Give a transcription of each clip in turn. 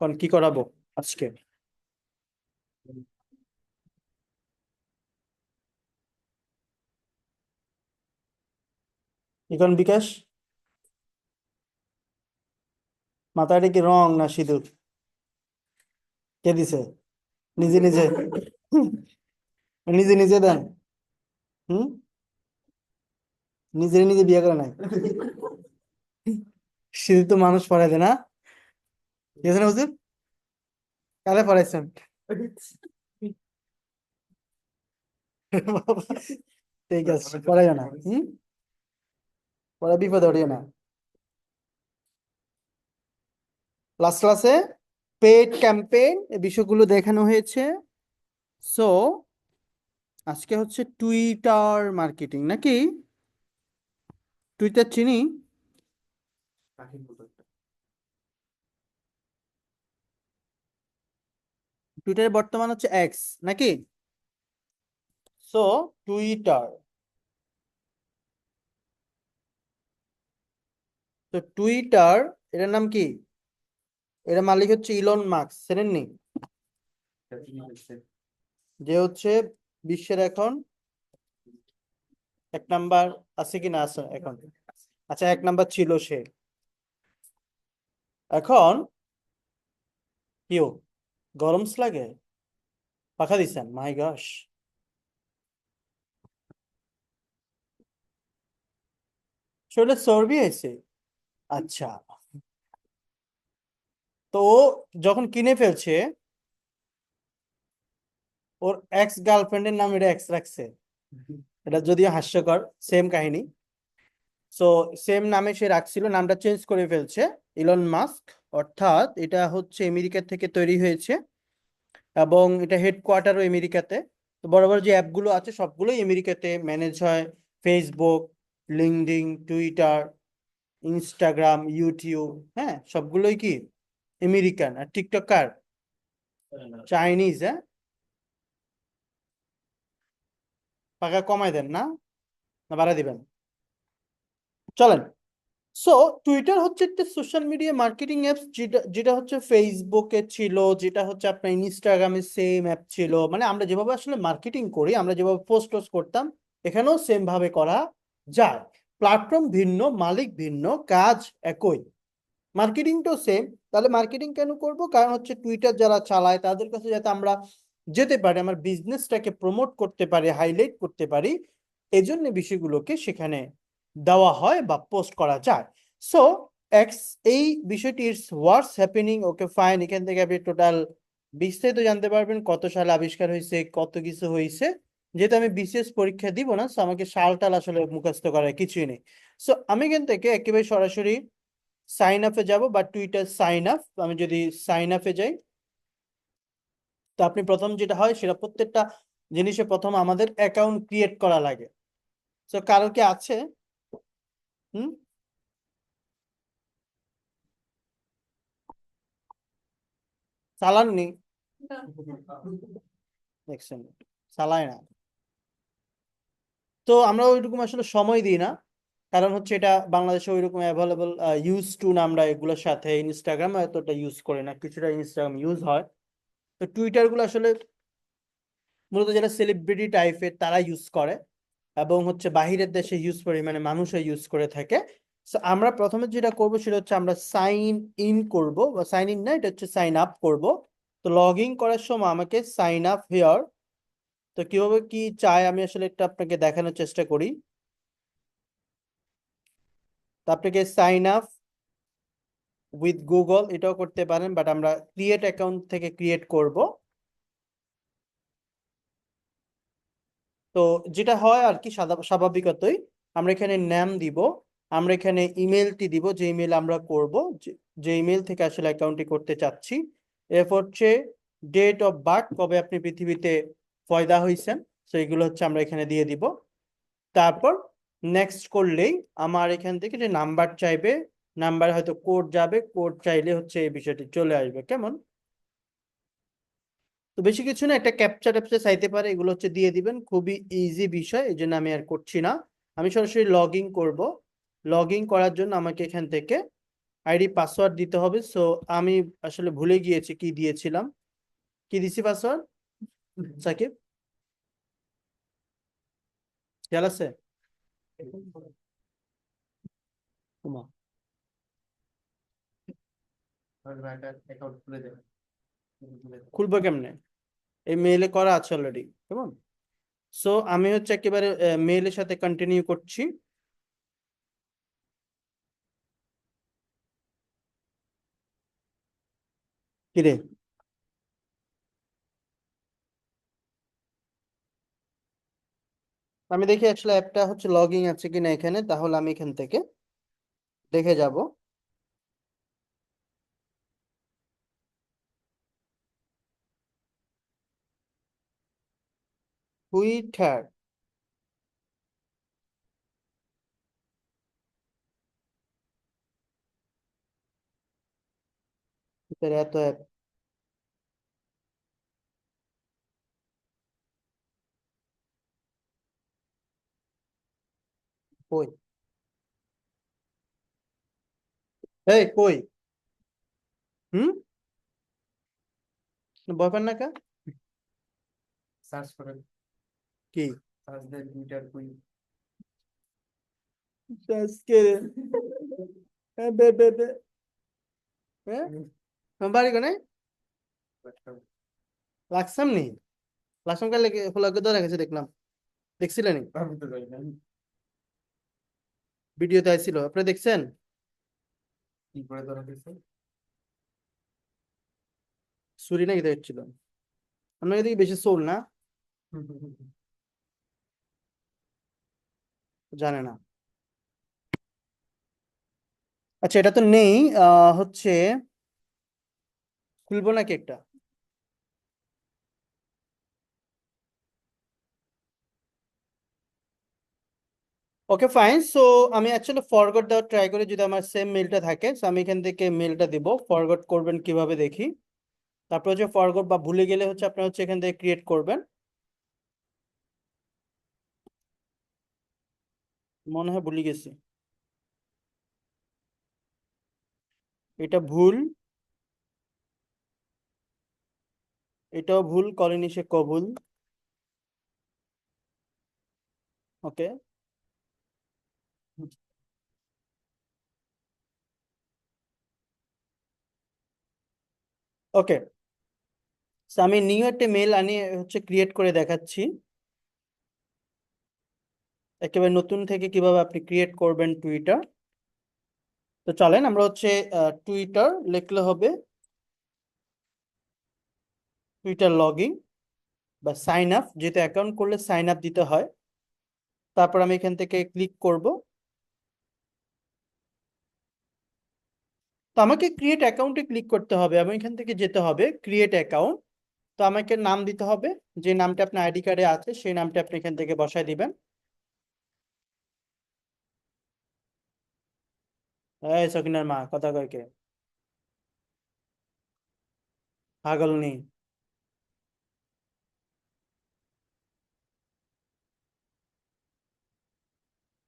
এখন কি করাবো আজকে? এখন বিকাশ, মাথাটা কি রং না সিঁদুর? কে দিছে? নিজে নিজে? নিজে নিজে দেন? হুম? নিজে নিজে বিয়ে করে নাই? সিঁদুর তো মানুষ পড়াই দেয় না? ঠিক আছে না হুজুর? কালে পড়াইছেন? ঠিক আছে, পড়াইও না। পরে বিপদে উঠিও না। লাস্ট ক্লাসে পেড ক্যাম্পেইন এই বিষয়গুলো দেখানো হয়েছে। সো আজকে হচ্ছে টুইটার মার্কেটিং নাকি? টুইটার চিনি। টুইটারের বর্তমান হচ্ছে এক্স নাকি? সো টুইটার, তো টুইটার এটার নাম কি? এর মালিক হচ্ছে ইলন মাস্ক, চেনেননি? যে হচ্ছে বিশ্বের এখন এক নাম্বার, আছে কি না আছে এখন? আচ্ছা, এক নাম্বার ছিল সে। এখন কিও গরমস লাগে? পাখা দিছেন? মাই গশ, শরীরে চর্বি হয়েছে। আচ্ছা, তো ও যখন কিনে ফেলছে, ওর এক্স গার্লফ্রেন্ডের নাম এটা এক্স রাখছে। এটা যদিও হাস্যকর, সেম কাহিনী। সো সেম নামে সে রাখছিল, নামটা চেঞ্জ করে ফেলছে ইলন মাস্ক। অর্থাৎ এটা হচ্ছে আমেরিকা থেকে তৈরি হয়েছে এবং এটা হেডকোয়ার্টারও আমেরিকাতে। তো বড় বড় যে অ্যাপগুলো আছে সবগুলোই আমেরিকাতে ম্যানেজ হয়। Facebook, LinkedIn, Twitter, Instagram, YouTube, হ্যাঁ সবগুলোই কি আমেরিকান। আর টিকটক কার? চাইনিজ। হ্যাঁ, টাকা কমাই দেন না, না বাড়াই দিবেন? চলেন। সো টুইটার হচ্ছে একটা সোশ্যাল মিডিয়া মার্কেটিং অ্যাপস, যেটা যেটা হচ্ছে ফেসবুকে ছিল, যেটা হচ্ছে আপনার ইনস্টাগ্রামে সেম অ্যাপ ছিল। মানে আমরা যেভাবে আসলে মার্কেটিং করি, আমরা যেভাবে পোস্ট টোস্ট করতাম, এখানেও সেম ভাবে করা যায়। প্ল্যাটফর্ম ভিন্ন, মালিক ভিন্ন, কাজ একই, মার্কেটিংটাও সেম। তাহলে মার্কেটিং কেন করব? কারণ হচ্ছে টুইটার যারা চালায় তাদের কাছে যাতে আমরা যেতে পারি, আমার বিজনেসটাকে প্রমোট করতে পারি, হাইলাইট করতে পারি, এজন্য বিষয়গুলোকে সেখানে দেওয়া হয় বা পোস্ট করা যায়। সো এক্স, এই বিষয়টি it's what's happening, okay fine. এখান থেকে আপনি টোটাল বিস্তারিত জানতে পারবেন, কত সালে আবিষ্কার হয়েছে, কত কিছু হয়েছে। যেহেতু আমি বিসিএস পরীক্ষা দিব না, সো আমাকে সাল টাল আসলে মুখস্থ করার কিছুই নেই। সো আমি এখান থেকে একেবারে সরাসরি সাইন আপে যাব, বা টুইটার সাইন আপ। আমি যদি সাইন আপে যাই, তো আপনি প্রথম যেটা হয় সেটা, প্রত্যেকটা জিনিসে প্রথম আমাদের অ্যাকাউন্ট ক্রিয়েট করা লাগে। তো কারো কি আছে? হুম? চালাননি? দেখছেন, চালায় না। তো আমরা ওইরকম আসলে সময় দিই না, কারণ হচ্ছে এটা বাংলাদেশে ওইরকম অ্যাভেলেবল ইউজ টু না, আমরা এগুলোর সাথে ইনস্টাগ্রাম এতটা ইউজ করি না, কিছুটা ইনস্টাগ্রাম ইউজ হয়। তো টুইটার গুলো আসলে মূলত যারা সেলিব্রিটি টাইপের তারা ইউজ করে, এবং হচ্ছে বাহিরের দেশে ইউজ পরিমাণে মানুষও ইউজ করে থাকে। So, আমরা প্রথমে যেটা করব সেটা হচ্ছে আমরা সাইন ইন করব, বা সাইন ইন না, এটা হচ্ছে সাইন আপ করব। তো লগ ইন করার সময় আমাকে সাইন আপ হিয়ার, তো কিভাবে কি চাই আমি আসলে একটা আপনাকে দেখানোর চেষ্টা করি। তো আপনাকে সাইন আপ উইথ গুগল এটাও করতে পারেন, বাট আমরা ক্রিয়েট অ্যাকাউন্ট থেকে ক্রিয়েট করব। তো যেটা হয় আর কি, স্বাভাবিকতই আমরা এখানে নাম দিব, আমরা এখানে ইমেলটি দিব, যে ইমেল আমরা করব, যে ইমেল থেকে আসলে অ্যাকাউন্টটি করতে চাচ্ছি। এরপর হচ্ছে ডেট অফ বার্থ, কবে আপনি পৃথিবীতে পয়দা হয়েছেন, তো এগুলো হচ্ছে আমরা এখানে দিয়ে দিব। তারপর নেক্সট করলেই আমার এখান থেকে যে নাম্বার চাইবে, নাম্বার হয়তো কোড যাবে, কোড চাইলে হচ্ছে এই বিষয়টি চলে আসবে। কেমন? তো বেশি কিছু না, একটা ক্যাপচা ট্যাপচা চাইতে পারে, এগুলো হচ্ছে দিয়ে দিবেন, খুবই ইজি বিষয়, এই জন্য আমি আর করছি না। আমি সরাসরি লগ ইন করবো। লগ ইন করার জন্য আমাকে এখান থেকে আইডি পাসওয়ার্ড দিতে হবে। সো আমি আসলে ভুলে গিয়েছি কি দিয়েছিলাম। কি দিছি পাসওয়ার্ড সাকিব, খেয়াল আছে? উমা, খুলবো কেমনে? এই মেইলে করা আছে অলরেডি, কেমন? সো আমি হচ্ছে একেবারে মেইলের সাথে কন্টিনিউ করছি। কিরে, আমি দেখি আসলে অ্যাপটা হচ্ছে লগইন আছে কিনা এখানে, তাহলে আমি এখান থেকে দেখে যাব। টুইটার, এত অ্যাপ কই? এই কই? হুম, বয়ফ্রেন্ড না কা? সার্চ করেন কি? সার্চ দেন টুইটার কুইন। আজকে বে বে বে, হ্যাঁ আমার বাড়ি কোনে? লাকসাম নি? লাকসাম কালে ফলাকে ধরে গেছে দেখলাম, দেখছিলেন? আমি তো যাই না। ভিডিওতে আইছিল, আপনি দেখছেন? কি করে ধরা গেছে? ছুরি নাকি দেখছিল? আপনার এদিকে বেশি সোল না? জানে না। আচ্ছা, এটা তো নেই। হচ্ছে খুলবো নাকি একটা? Okay fine. সো আমি অ্যাকচুয়ালি ফরগট দেওয়ার ট্রাই করি, যদি আমার সেম মেলটা থাকে। সো আমি এখান থেকে মেলটা দিব। ফরগট করবেন কিভাবে দেখি। তারপর হচ্ছে ফরগট বা ভুলে গেলে হচ্ছে আপনার হচ্ছে এখান থেকে ক্রিয়েট করবেন। মনে হয় ভুলে গেছি। এটা ভুল, এটাও ভুল করেনি সে কবুল। ওকে, ওকে। সো আমি নিউ একটা মেল আনি হচ্ছে ক্রিয়েট করে দেখাচ্ছি, একেবারে নতুন থেকে কিভাবে আপনি ক্রিয়েট করবেন টুইটার। তো চলেন আমরা হচ্ছে টুইটার লিখলে হবে টুইটার লগ ইন বা সাইন আপ, যেহেতু অ্যাকাউন্ট করলে সাইন আপ দিতে হয়। তারপর আমি এখান থেকে ক্লিক করব। তো আমাকে ক্রিয়েট অ্যাকাউন্টে ক্লিক করতে হবে, আমি এখান থেকে যেতে হবে ক্রিয়েট অ্যাকাউন্ট। তো আমাকে নাম দিতে হবে, যে নামটা আপনার আইডি কার্ডে আছে সেই নামটা আপনি এখান থেকে বসায় দিবেন। এই সকিনার মা কথা কয় কে? পাগল নেই?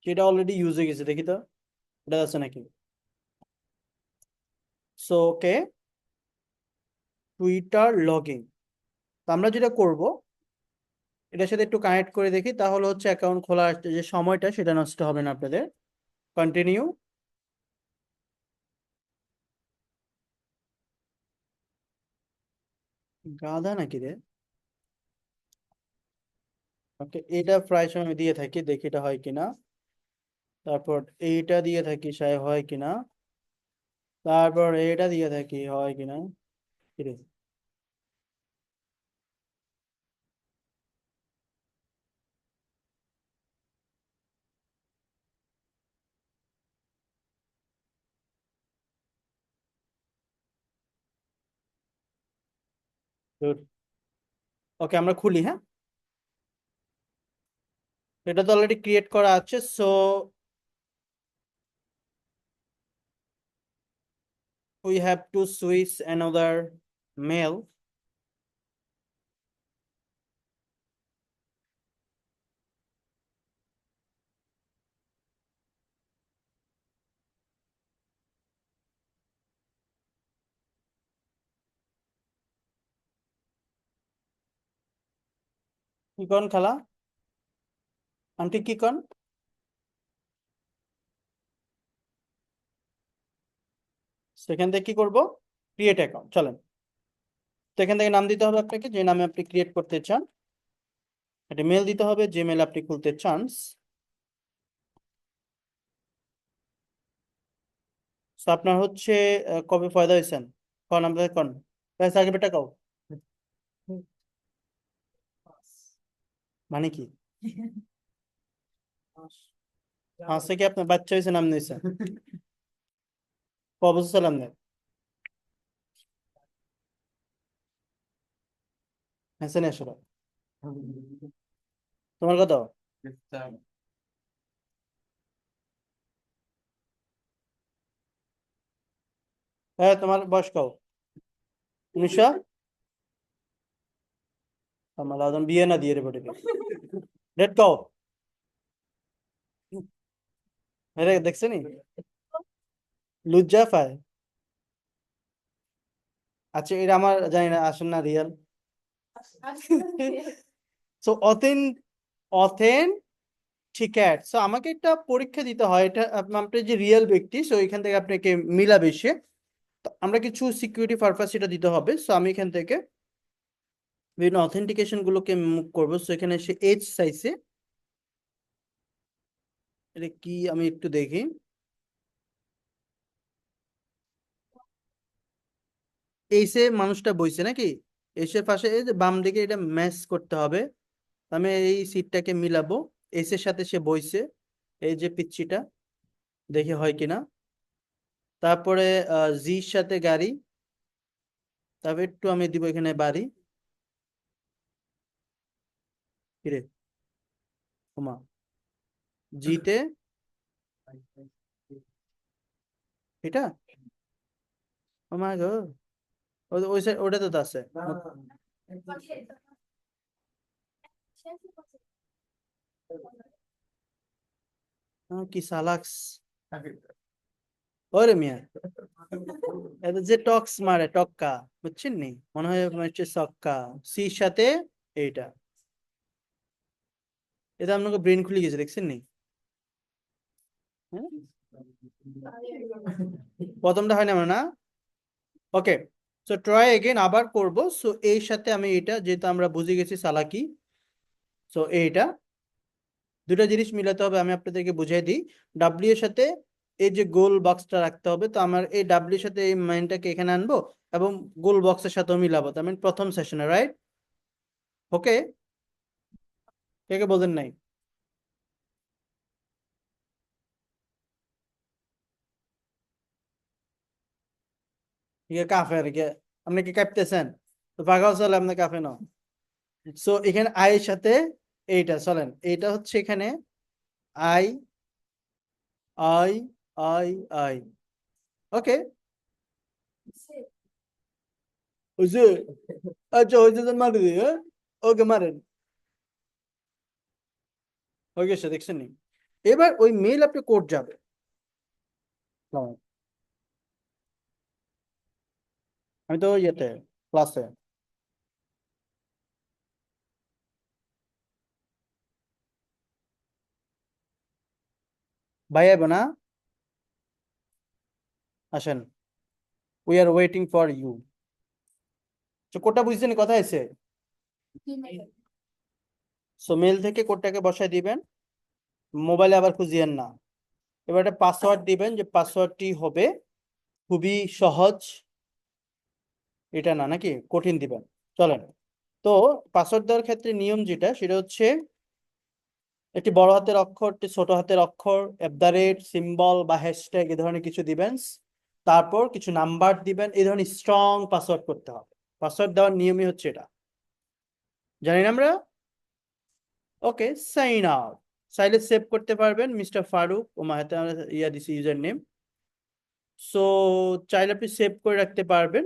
সেটা অলরেডি ইউজ হয়ে গেছে, দেখি তো এটা আছে নাকি। So okay, Twitter log in. তো আমরা যেটা করব, এটার সাথে একটু কানেক্ট করে দেখি, তাহলে হচ্ছে অ্যাকাউন্ট খোলার যে সময়টা সেটা নষ্ট হবে না আপনাদের। কন্টিনিউ। গাধা নাকি রে? ওকে, এটা প্রায় সময় আমি দিয়ে থাকি, দেখি এটা হয় কিনা। তারপর এইটা দিয়ে থাকি, হয় কিনা। তারপর এটা দিয়ে থাকি, হয় কিনা। কিরে, ওকে আমরা খুলি, হ্যাঁ। এটা তো অলরেডি ক্রিয়েট করা আছে। So we have to switch another mail. কি কন খালা, আন্টি কি কন? সেখান থেকে কি করব? Create account. চলেন, তো এখান থেকে নাম দিতে হবে আপনাকে, যে নামে আপনি ক্রিয়েট করতে চান। একটা মেল দিতে হবে, যে মেল আপনি খুলতে চান। তো আপনার হচ্ছে কবে পয়দা হয়েছেন? কন আমাদের কন, আগে বেটা কাও, মানে কি? পাঁচ থেকে আপনার বাচ্চা হয়েছে, নাম নিয়েছে ক বছর ছিলাম না? হ্যাঁ না আসলে, তোমার কত? হ্যাঁ তোমার বয়স কও? 1900? আমার আদম বিয়ে না দিয়ে রে বটে, ডেট কও? আরে দেখছেনি, লুজ্জা পায়। আচ্ছা এটা আমার জানি না, আসেন না রিয়েল। সো অথেন ঠিক আছে, সো আমাকে একটা পরীক্ষা দিতে হয়, এটা আপনি যে রিয়েল ব্যক্তি, সো এখান থেকে আপনাকে মিলাবে সে। তো আমরা কিছু সিকিউরিটি পারপাস এটা দিতে হবে, সো আমি এখান থেকে বিভিন্ন অথেন্টিকেশন গুলোকে মুভ করবো। সো এখানে এসে এজ চাইছে, এটা কি আমি একটু দেখি। এইসে মানুষটা বইছে নাকি, এসে পাশে এই যে বাম দিকে এটা ম্যাচ করতে হবে। আমি এই সিটটাকে মিলাবো, এসের সাথে সে বইছে, এই যে পিচ্চিটা, দেখি হয় কিনা। তারপরে জির সাথে গাড়ি, তারপর একটু আমি দিব এখানে বাড়ি। কিরে ওমা, জিতে এটা, ওমা গো, ওই সাইড ওটাতে তো আছে। কি সালাক্স, ওরে মিয়া, এটা যে টক্স মারে টক্কা, বুঝছেন নি, মনে হয় হচ্ছে সক্কা, সির সাথে এইটা। এটা আপনাকে ব্রেন খুলে গেছে, দেখছেন নি? হ্যাঁ? প্রথমটা হয় না মানে না। ওকে, সো ট্রাই এগেন, আবার করব। সো এই সাথে আমি এটা, যেহেতু আমরা বুঝে গেছি সালাকি, সো এইটা দুটো জিনিস মিলাতে হবে। আমি আপনাদেরকে বুঝিয়ে দিই, ডাব্লিউ এর সাথে এই যে গোল বক্সটা রাখতে হবে। তো আমার এই ডাব্লিউ এর সাথে এই মাইনটাকে এখানে আনবো এবং গোল বক্সের সাথেও মিলাবো, তার মানে প্রথম সেশনে, রাইট? ওকে, কে কে বলেন নাই? ঠিক আছে কাফের কে, আপনি কি কাঁপতেছেন? তো পাগাও চলে আপনি কাফে না। সো এখানে আই এর সাথে এইটা, চলেন এইটা হচ্ছে এখানে আই, আই, আই, আই। ওকে, হয়েছে। আচ্ছা হয়েছে, তো মারি দিই, হ্যাঁ? ওকে মারেন, হয়ে গেছে, দেখছেন নি? এবার ওই মেল আপনি কোড যাবে। হ্যাঁ, আমি তো ইয়েতে ক্লাসে। ভাই আইব না, আসেন, we are waiting for you. তো কোডটা বুঝছেন, কথা আছে। সো মেল থেকে কোডটাকে বসায় দিবেন, মোবাইলে আবার খুঁজিয়েন না। এবার একটা পাসওয়ার্ড দিবেন, যে পাসওয়ার্ডটি হবে খুবই সহজ, এটা না নাকি কঠিন দিবেন। চলেন, তো পাসওয়ার্ড দেওয়ার ক্ষেত্রে নিয়ম যেটা, সেটা হচ্ছে একটি বড় হাতের অক্ষর, একটি ছোট হাতের অক্ষর, এট দ্য রেট, সিম্বল বা হ্যাশট্যাগ এই ধরনের কিছু দিবেন। তারপর কিছু নাম্বার দিবেন, এই ধরনের স্ট্রং পাসওয়ার্ড করতে হবে। পাসওয়ার্ড দেওয়ার নিয়মই হচ্ছে এটা, জানি না আমরা। ওকে, সাইন আউট, চাইলে সেভ করতে পারবেন মিস্টার ফারুক, ও মাহাতে আমরা ইয়া দিছি ইউজার নেম। সো চাইলে আপনি সেভ করে রাখতে পারবেন,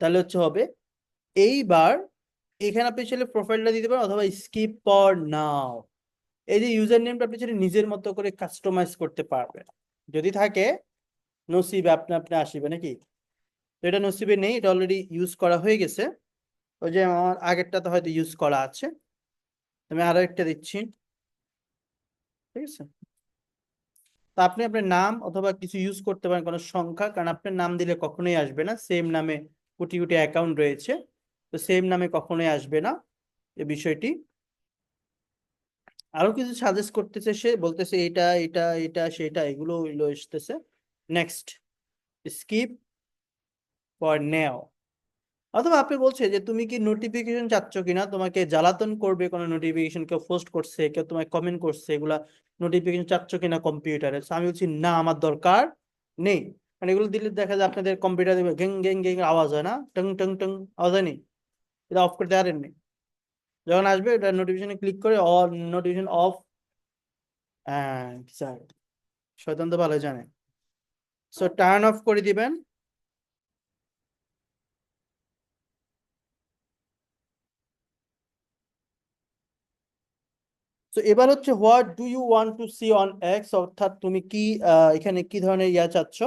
তাহলে হচ্ছে হবে। এইবার এখানে আপনি চাইলে প্রোফাইলটা দিতে পারেন, অথবা স্কিপ ফর নাও। এই যে ইউজার নেমটা আপনি চাইলে নিজের মতো করে কাস্টমাইজ করতে পারবেন, যদি থাকে নসিবে আপনি আপনি আসিবে নাকি। তো এটা নসিবে নেই, এটা অলরেডি ইউজ করা হয়ে গেছে। ওই যে আমার আগেরটাতে হয়তো ইউজ করা আছে, আমি আরো একটা দিচ্ছি, ঠিক আছে। তো আপনি আপনার নাম অথবা কিছু ইউজ করতে পারেন, কোনো সংখ্যা, কারণ আপনার নাম দিলে কখনোই আসবে না, সেম নামে কোটি কোটি অ্যাকাউন্ট রয়েছে, তো সেম নামে কখনোই আসবে না এই বিষয়টি। আরো কিছু সাজেস্ট করতেছে, সে বলতেছে এটা এটা এটা সেটা, এগুলো এগুলো আসতেছে। নেক্সট, স্কিপ ফর নেও। অথবা আপনি বলছে যে তুমি কি নোটিফিকেশন চাচ্ছ কিনা, তোমাকে জ্বালাতন করবে কোনো নোটিফিকেশন, কেউ পোস্ট করছে, কেউ তোমায় কমেন্ট করছে, এগুলা নোটিফিকেশন চাচ্ছ কিনা কম্পিউটারে। আমি বলছি না, আমার দরকার নেই। মানে এগুলো দিলে দেখা যায় আপনাদের কম্পিউটার গেং গেং গেং আওয়াজ হয় না, টং টং টং আওয়াজ হয়নি, এটা অফ করতে পারেননি। যখন আসবে এটা নোটিফিকেশনে ক্লিক করে অল নোটিফিকেশন অফ, হ্যাঁ স্যার, শয়তান তো ভালো জানে। সো টার্ন অফ করে দিবেন। তো এবার হচ্ছে what do you want to see on X, অর্থাৎ তুমি কি এখানে কি ধরনের ইয়া চাচ্ছ।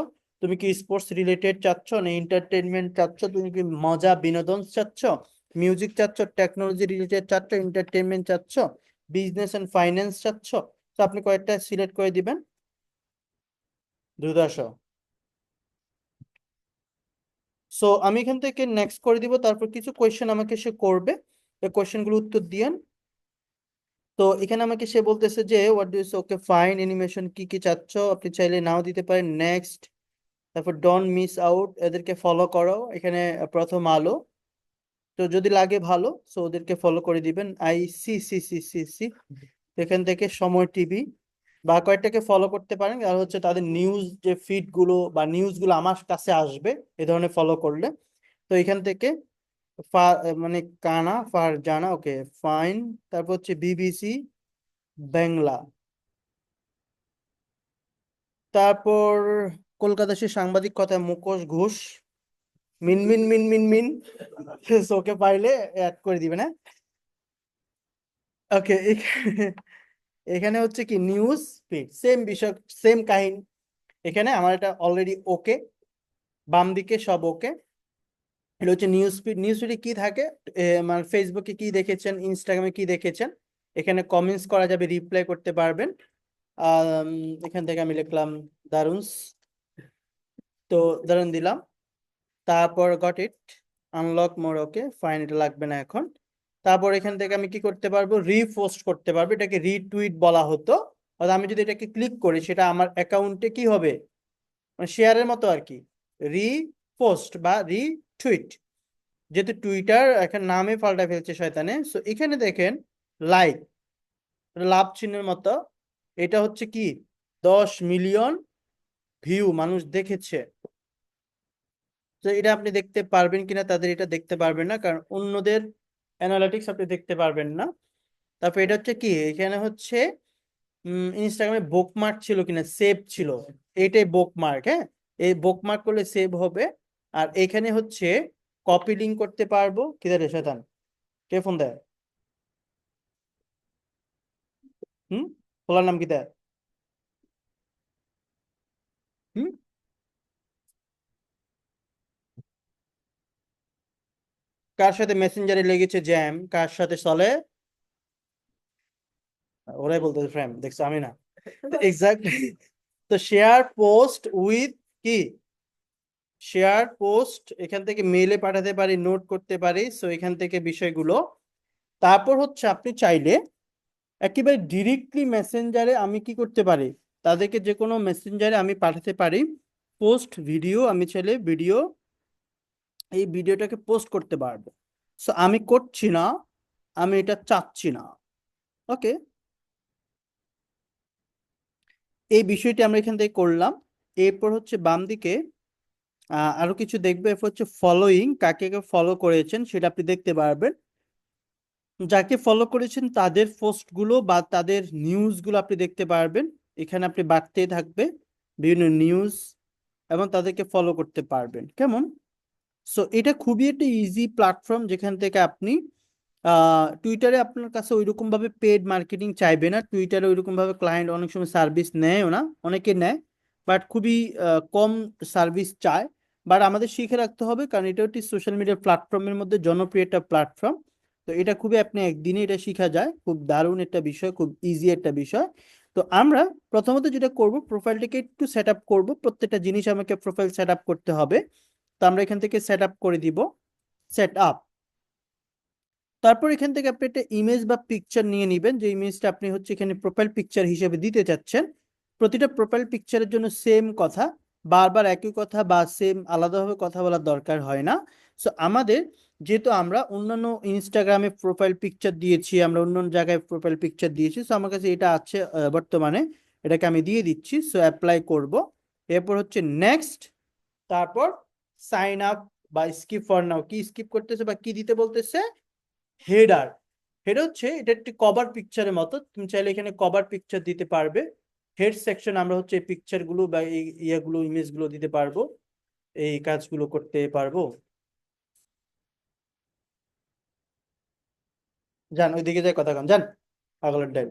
তুমি কি স্পোর্টস রিলেটেড চাচ্ছ, না এন্টারটেনমেন্ট চাচ্ছ, তুমি কি মজা বিনোদন চাচ্ছ, মিউজিক চাচ্ছ, টেকনোলজি রিলেটেড চাচ্ছ, এন্টারটেনমেন্ট চাচ্ছ, বিজনেস এন্ড ফাইন্যান্স চাচ্ছ। তো আপনি কয়েকটা সিলেক্ট করে দিবেন দ্রুত আসো। সো আমি এখান থেকে নেক্সট করে দিব, তারপর কিছু কোয়েশ্চেন আমাকে সে করবে, এই কোয়েশ্চেনগুলো উত্তর দিয়েন। তো এখানে আমাকে সে বলতেছে যে what do you, okay fine, animation কি কি চাচ্ছ, আপনি চাইলে নাও দিতে পারেন, নেক্সট। তারপর ডোন্ট মিস আউট, এদেরকে ফলো করো, এখানে প্রথম আলো, তো যদি লাগে ভালো সো ওদেরকে ফলো করে দিবেন। I see see see see see, এখান থেকে সময় টিভি বা কয়েকটাকে ফলো করতে পারেন, আর হচ্ছে তাদের নিউজ যে ফিড গুলো বা নিউজ গুলো আমার কাছে আসবে এ ধরনের ফলো করলে। তো এখান থেকে মানে কানা ফারজানা, ওকে ফাইন। তারপর হচ্ছে বিবিসি বাংলা, তারপর কলকাতা সে সাংবাদিক কথায় মুখোশ ঘোষ, মিনমিন মিন মিন মিন, ওকে পাইলে অ্যাড করে দিবেন, হ্যাঁ। ওকে, এখানে এখানে হচ্ছে কি নিউজ ফিড, সেম বিষয়, সেম কাহিনী। এখানে আমার এটা অলরেডি ওকে, বাম দিকে সব ওকে। এটা হচ্ছে নিউজ ফিড। নিউজ ফিডে কি থাকে, মানে ফেসবুকে কি দেখেছেন, ইনস্টাগ্রামে কি দেখেছেন, এখানে কমেন্টস করা যাবে, রিপ্লাই করতে পারবেন। আম, এখান থেকে আমি লিখলাম দারুনস, তো দারুন দিলাম। তারপর got it, unlock more, okay fine, এটা লাগবে না এখন। তারপর এখান থেকে আমি কি করতে পারবো, রিপোস্ট করতে পারবো, এটাকে রিটুইট বলা হতো। অর্থাৎ আমি যদি এটাকে ক্লিক করি সেটা আমার অ্যাকাউন্টে কি হবে, মানে শেয়ারের মতো আর কি, রিপোস্ট বা রিটুইট। যেহেতু টুইটার এখন নামে পাল্টা ফেলছে শয়তানে, সো এখানে দেখেন লাইক, লাভ চিহ্নের মতো, এটা হচ্ছে কি 10 মিলিয়ন ভিউ, মানুষ দেখেছে। তো এটা আপনি দেখতে পারবেন কিনা, তাদের এটা দেখতে পারবেন না, কারণ অন্যদের অ্যানালিটিক্স আপনি দেখতে পারবেন না। তারপর এটা হচ্ছে কি, এখানে হচ্ছে ইনস্টাগ্রামে বুকমার্ক ছিল কিনা, সেভ ছিল, এইটাই বুকমার্ক, হ্যাঁ। এই বুকমার্ক করলে সেভ হবে। আর এখানে হচ্ছে কপি লিঙ্ক করতে পারবো, কি রে শয়তান, কে ফোন দেয়, হুম, খোলার নাম কি দেয়, হুম, কার সাথে মেসেঞ্জারে লেগেছে জ্যাম, কার সাথে চলে, ওরাই বলতেছে ফ্রেন্ড, দেখছো আমি না, এক্স্যাক্টলি। তো শেয়ার পোস্ট উইথ কি, শেয়ার পোস্ট এখান থেকে মেইলে পাঠাতে পারি, নোট করতে পারি, সো এখান থেকে বিষয়গুলো। তারপর হচ্ছে আপনি চাইলে একেবারে ডিরেক্টলি মেসেঞ্জারে আমি কি করতে পারি, তাদেরকে যে কোনো মেসেঞ্জারে আমি পাঠাতে পারি পোস্ট ভিডিও, আমি চাইলে ভিডিও, এই ভিডিওটাকে পোস্ট করতে পারবো। সো আমি করছি না, আমি এটা চাচ্ছি না, ওকে। এই বিষয়টি আমরা এখান থেকে করলাম। এরপর হচ্ছে বাম দিকে আরো কিছু দেখবে, এরপর হচ্ছে ফলোইং, কাকে কে ফলো করেছেন সেটা আপনি দেখতে পারবেন। যাকে ফলো করেছেন তাদের পোস্টগুলো বা তাদের নিউজগুলো আপনি দেখতে পারবেন, এখানে আপনি বাড়তেই থাকবে বিভিন্ন নিউজ, এবং তাদেরকে ফলো করতে পারবেন, কেমন। সো এটা খুবই একটা ইজি প্ল্যাটফর্ম, যেখান থেকে আপনি টুইটারে আপনার কাছে ওইরকম ভাবে পেড মার্কেটিং চাইবে না, টুইটারে ওইরকম ভাবে ক্লায়েন্ট অনেক সময় সার্ভিস নেয়ও না, অনেকে নেয় বাট খুবই কম সার্ভিস চায়। বাট আমাদের শিখে রাখতে হবে, কারণ এটা একটি সোশ্যাল মিডিয়া প্ল্যাটফর্মের মধ্যে জনপ্রিয় একটা প্ল্যাটফর্ম। তো এটা খুবই আপনি একদিনে এটা শেখা যায়, খুব দারুণ একটা বিষয়, খুব ইজি একটা বিষয়। তো আমরা প্রথমত যেটা করব, প্রোফাইলটাকে একটু সেট আপ করবো, প্রত্যেকটা জিনিস আমাকে প্রোফাইল সেট আপ করতে হবে। তো আমরা এখান থেকে সেট আপ করে দিব, সেট আপ। তারপর এখান থেকে আপনি একটা ইমেজ বা পিকচার নিয়ে নেবেন, যে ইমেজটা আপনি হচ্ছে এখানে প্রোফাইল পিকচার হিসেবে দিতে চাচ্ছেন। প্রতিটা প্রোফাইল পিকচারের জন্য সেম কথা, বারবার একই কথা বা সেম আলাদাভাবে কথা বলার দরকার হয় না। সো আমাদের যেহেতু আমরা অন্যান্য ইনস্টাগ্রামে প্রোফাইল পিকচার দিয়েছি, আমরা অন্য জায়গায় প্রোফাইল পিকচার দিয়েছি, সো আমার কাছে এটা আছে বর্তমানে, এটাকে আমি দিয়ে দিচ্ছি। সো অ্যাপ্লাই করব, এরপর হচ্ছে নেক্সট, তারপর সাইন আপ বা স্কিপ ফর নাও। কি স্কিপ করতেছে বা কি দিতে বলতেছে? হেডার। হেড হচ্ছে এটা একটি কভার পিকচারের মতো, তুমি চাইলে এখানে কভার পিকচার দিতে পারবে। হেড সেকশন আমরা হচ্ছে এই পিকচার গুলো বা এই ইয়েগুলো, ইমেজ গুলো দিতে পারবো, এই কাজগুলো করতে পারবো। যান ওইদিকে যাই কথা কন, যান পাগলের ডাইভ।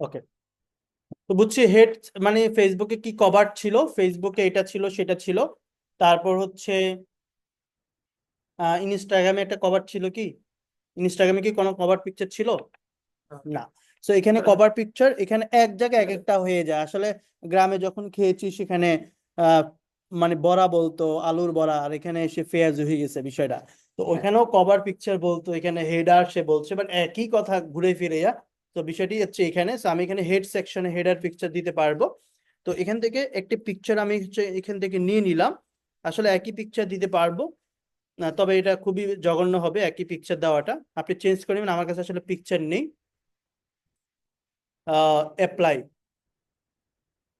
ওকে, তো বুঝছি হেড মানে ফেসবুকে কি কভার ছিল, ফেসবুকে এটা ছিল সেটা ছিল। তারপর হচ্ছে ইনস্টাগ্রামে একটা কভার ছিল কি? ইনস্টাগ্রামে কি কোনো কভার পিকচার ছিল? না। সো এখানে কভার পিকচার এখানে এক জায়গায় এক একটা হয়ে যায় আসলে। গ্রামে যখন খেয়েছি সেখানে আহ মানে বড়া বলতো, আলুর বড়া, আর এখানে এসে পেঁয়াজ হয়ে গেছে বিষয়টা। তো ওইখানেও কভার পিকচার বলতো, এখানে হেডার সে বলছে, বাট একই কথা ঘুরে ফিরে যা। তো বিষয়টি হচ্ছে এখানে, so আমি এখানে হেড সেকশনে হেডার পিকচার দিতে পারবো। তো এখান থেকে একটি পিকচার আমি হচ্ছে এখান থেকে নিয়ে নিলাম। আসলে একই পিকচার দিতে পারবো না, তবে এটা খুবই জঘন্য হবে একই পিকচার দেওয়াটা। আপনি চেঞ্জ করে নেবেন, আমার কাছে আসলে পিকচার নেই। অ্যাপ্লাই,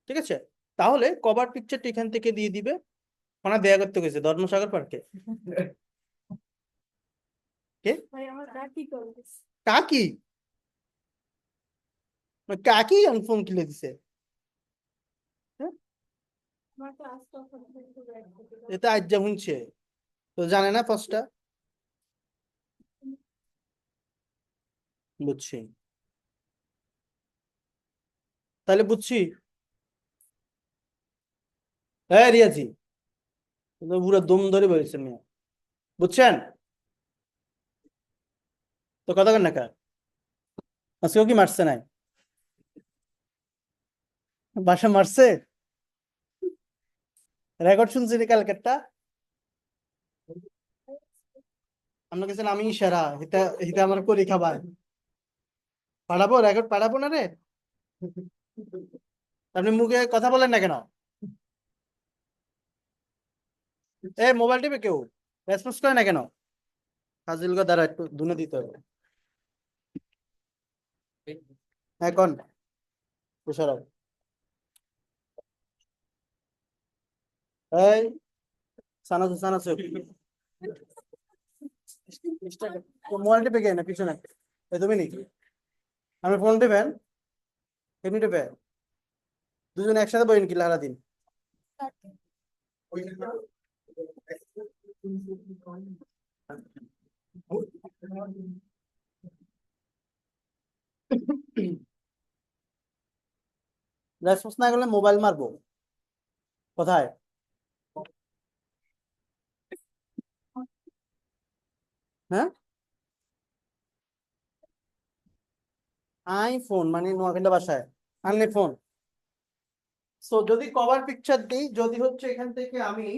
ঠিক আছে। তাহলে কভার পিকচারটা এখান থেকে দিয়ে দিবে। ওনা দেয়া করতে গেছে ধর্মসাগর পার্কে। কে? কাকি? কাকি ফোন কিনে দিছে? হ্যাঁ? এটা আজ যা শুনছে, তো জানে না ফার্স্টটা। বুঝছি, তাহলে বুঝছি। হ্যাঁ রিয়াজি, তো পুরো দম ধরে বলেছেন মিয়া, বুঝছেন? তো কথা কেন না কা, আজকেও কি মারছে নাই? বাসা মারছে? রেকর্ড শুনছি রে কালকেরটা। আপনার কাছে আমি সেরা, এটা এটা আমার করি খাবার। পাঠাবো, রেকর্ড পাঠাবো না রে। আপনি মুখে কথা বলেন না কেন? এ মোবাইল টিপে কেউ রেসপন্স করে না কেন? ফাজিলকে দ্বারা একটু ধুনে দিতে হবে। এখন তুষার, এই সানাসু সানাসু মোবাইল টিপে কে না পিছনে? এই তুমি নি, আমি ফোন টিপেন, এমনি টিপে দুজন একসাথে বইন কি লারা দিন? রেসপন্স না করলে মোবাইল মারবো। কোথায়? হ্যাঁ, আইফোন মানে নোয়াখালী বাসায় আনলে ফোন। সো যদি কভার পিকচার দিই, যদি হচ্ছে এখান থেকে আমি,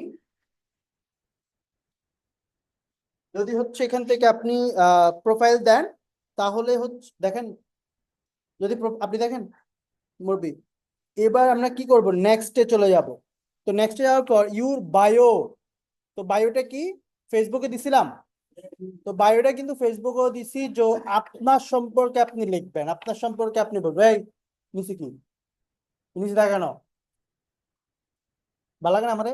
যদি হচ্ছে এখান থেকে আপনি প্রোফাইল দেন, তাহলে হচ্ছে দেখেন, যদি আপনি দেখেন মুরবি, এবার আমরা কি করব, নেক্সটে চলে যাব। তো নেক্সটে যাওয়ার পর ইউর বায়ো, তো বায়োটা কি ফেসবুকে দিছিলাম। তো বায়োটা কিন্তু ফেসবুকেও দিছি, যে আপনার সম্পর্কে আপনি লিখবেন, আপনার সম্পর্কে আপনি বলবেন। এই নিচে কি, নিচে দেখানো ভালো লাগে না আমারে?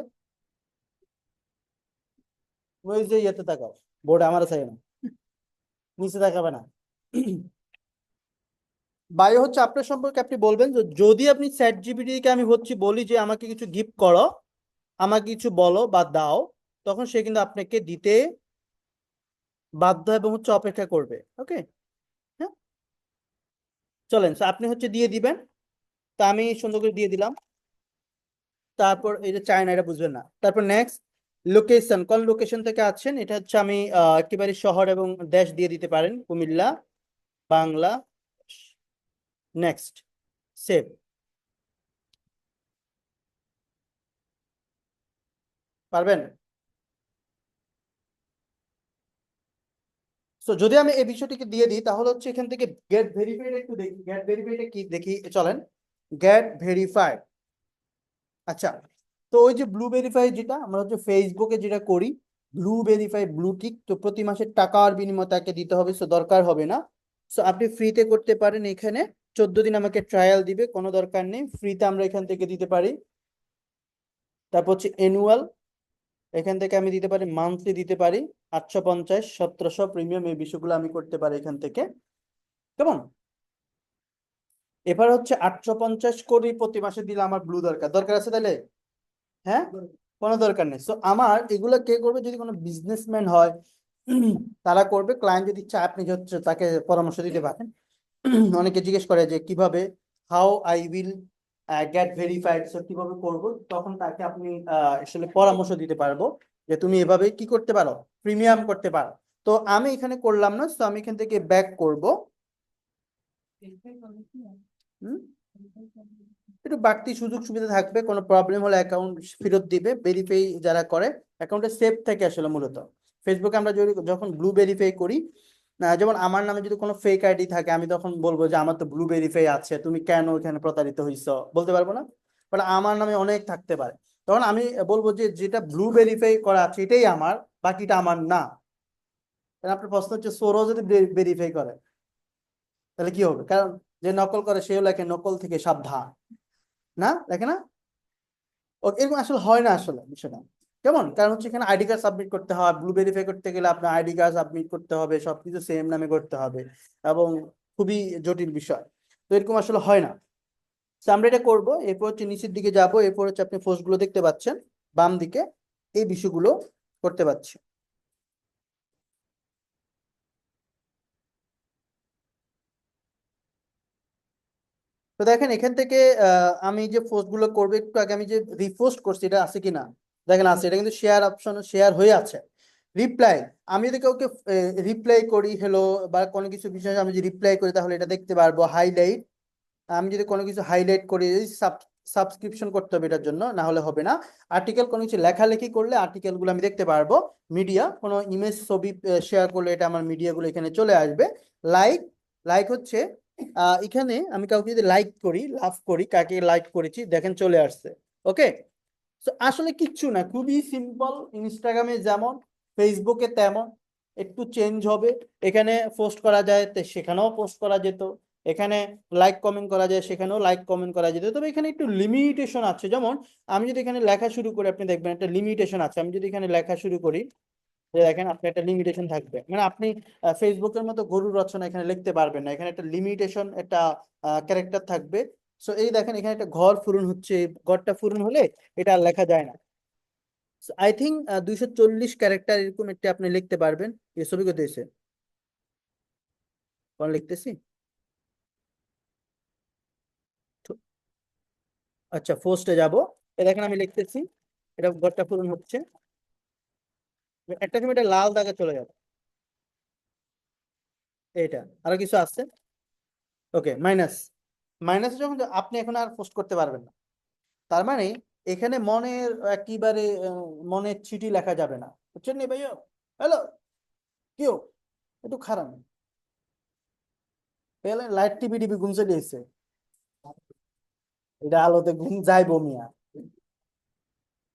ওই যে ইয়েতে তাকাও, বোর্ডে আমার চাই না, নিচে দেখাবে না। বায়ো হচ্ছে আপনার সম্পর্কে আপনি বলবেন, যদি আপনি চ্যাট জিপিটি কে আমি হচ্ছে বলি যে আমাকে কিছু গিফট করো, আমাকে কিছু বলো বা দাও, তখন সে কিন্তু আপনাকে দিতে বাধ্য এবং হচ্ছে অপেক্ষা করবে। ওকে, হ্যাঁ, চলেন। So, আপনি হচ্ছে দিয়ে দিবেন, তা আমি সুন্দর করে দিয়ে দিলাম। তারপর এই যে চায়না, এটা বুঝবেন না। তারপর নেক্সট, লোকেশন, কোন লোকেশন থেকে আছেন, এটা হচ্ছে আমি একেবারে শহর এবং দেশ দিয়ে দিতে পারেন, কুমিল্লা, বাংলা। Next, save. পারবেন? তো যদি আমি এই বিষয়টিকে দিয়ে দিই, তাহলে হচ্ছে এখান থেকে গেট ভেরিফাইড একটু দেখি, গেট ভেরিফাইড কি দেখি, চলেন। গেট ভেরিফাইড, আচ্ছা। তো ওই যে ব্লু ভেরিফাই, যেটা আমরা হচ্ছে ফেসবুকে যেটা করি, ব্লু ভেরিফাই, ব্লু টিক, তো প্রতি মাসে টাকার বিনিময়ে তাকে দিতে হবে, সো দরকার হবে না। সো আপনি ফ্রিতে করতে পারেন এখানে। 14 দিন আমাকে ট্রায়াল দিবে, কোনো দরকার নেই, ফ্রিতে আমরা এখান থেকে দিতে পারি। তারপর হচ্ছে অ্যানুয়াল, এখান থেকে আমি দিতে পারি, মান্থলি দিতে পারি 850, 1700 প্রিমিয়াম, এই বিষয়গুলো আমি করতে পারি এখান থেকে। কেমন? এবার হচ্ছে 850 কোটি প্রতি মাসে দিলে আমার ব্লু দরকার, দরকার আছে তাহলে? হ্যাঁ, কোনো দরকার নেই। সো আমার এগুলো কে করবে, যদি কোনো বিজনেসম্যান হয় তারা করবে। ক্লায়েন্ট যদি চায়, আপনি হচ্ছে তাকে পরামর্শ দিতে পারেন। অনেকে জিজ্ঞেস করে যে কিভাবে, how I will get verified, so কিভাবে করব, তখন তাকে আপনি আসলে পরামর্শ দিতে পারবো যে তুমি এভাবে কি করতে পারো, প্রিমিয়াম করতে পারো। তো আমি এখানে করলাম না, তো আমি এখান থেকে ব্যাক করব। হুম, একটু বাড়তি সুযোগ সুবিধা থাকবে, কোনো প্রবলেম হলে অ্যাকাউন্ট ফেরত দিবে। ভেরিফাই যারা করে অ্যাকাউন্টে সেভ থাকে আসলে মূলত। ফেসবুকে আমরা যদি যখন ব্লু ভেরিফাই করি, যেমন আমার নামে যদি কোনো ফেক আইডি থাকে, আমি তখন বলবো যে আমার তো ব্লু ভেরিফাই আছে, তুমি কেন এখানে প্রতারিত হইছো, বলতে পারবো না। বাট আমার নামে অনেক থাকতে পারে, তখন আমি বলবো যে যেটা ব্লু ভেরিফাই করা আছে এটাই আমার, বাকিটা আমার না। কারণ আপনার প্রশ্ন হচ্ছে সোরও যদি ভেরিফাই করে তাহলে কি হবে, কারণ যে নকল করে সেও লেখে নকল থেকে সাবধান, না লেখে না? ও এরকম আসলে হয় না আসলে বিষয়টা। কেমন, কারণ হচ্ছে এখানে আইডি কার্ড সাবমিট করতে হয়, ব্লু ভেরিফাই করতে গেলে আপনার আইডি কার্ড সাবমিট করতে হবে, সবকিছু সেম নামে করতে হবে, এবং খুবই জটিল বিষয়। তো এরকম আসলে হয় না। তো আমরা এটা করবো, এরপর হচ্ছে নিচের দিকে যাব, এরপর হচ্ছে আপনি পোস্ট গুলো দেখতে পাচ্ছেন বাম দিকে, এই বিষয়গুলো করতে পারছি। তো দেখেন এখান থেকে আমি যে পোস্ট গুলো করবো, একটু আগে আমি যে রিপোস্ট করছি এটা আছে কিনা, দেখেন আছে, এটা কিন্তু শেয়ার অপশন, শেয়ার হয়ে আছে। রিপ্লাই, আমি যদি কাউকে রিপ্লাই করি হ্যালো বা কোনো কিছু বিষয়ে আমি যদি রিপ্লাই করি, তাহলে এটা দেখতে পারবো। হাইলাইট, আমি যদি কোনো কিছু হাইলাইট করি, সাবস্ক্রিপশন করতে হবে এটার জন্য, না হলে হবে না। আর্টিকেল, কোনো কিছু লেখালেখি করলে আর্টিকেল গুলো আমি দেখতে পারবো। মিডিয়া, কোনো ইমেজ ছবি শেয়ার করলে এটা আমার মিডিয়া গুলো এখানে চলে আসবে। লাইক, লাইক হচ্ছে এখানে আমি কাউকে যদি লাইক করি, লাভ করি, কাকে লাইক করেছি দেখেন চলে আসছে। ওকে, তো আসলে কিচ্ছু না, খুবই সিম্পল। ইনস্টাগ্রামে যেমন, ফেসবুকে তেমন, একটু চেঞ্জ হবে। এখানে পোস্ট করা যায়, সেখানেও পোস্ট করা যেত। এখানে লাইক কমেন্ট করা যায়, সেখানেও লাইক কমেন্ট করা যেত। তবে এখানে একটু লিমিটেশন আছে। যেমন আমি যদি এখানে লেখা শুরু করি, আপনি দেখবেন একটা লিমিটেশন আছে। আমি যদি এখানে লেখা শুরু করি, যে দেখেন আপনি একটা লিমিটেশন থাকবে, মানে আপনি ফেসবুকের মতো গরুর রচনা এখানে লিখতে পারবেন না। এখানে একটা লিমিটেশন, একটা ক্যারেক্টার থাকবে। সো এই দেখেন এখানে একটা ঘর পূরণ হচ্ছে, এই ঘরটা পূরণ হলে এটা আর লেখা যায় না। আই থিঙ্ক 240 ক্যারেক্টার এরকম একটা আপনি লিখতে পারবেন। এই ছবি করতে এসে কোন লিখতেছি। তো, আচ্ছা পোস্টে যাব, এ দেখেন আমি লিখতেছি, এটা ঘরটা পূরণ হচ্ছে। একটা সময় এটা লাল দাগে চলে যাবে। এইটা আরো কিছু আছে। ওকে, মাইনাস, মাইনাস যখন আপনি এখন আর পোস্ট করতে পারবেন না, তার মানে এখানে মনের একেবারে মনের চিঠি লেখা যাবে না, বুঝছেন নি ভাইয়া? হ্যালো, কেউ একটু খারাপ, লাইট টিভি টিভি ঘুম চলে এসেছে, এটা আলোতে ঘুম যাইবো মিয়া,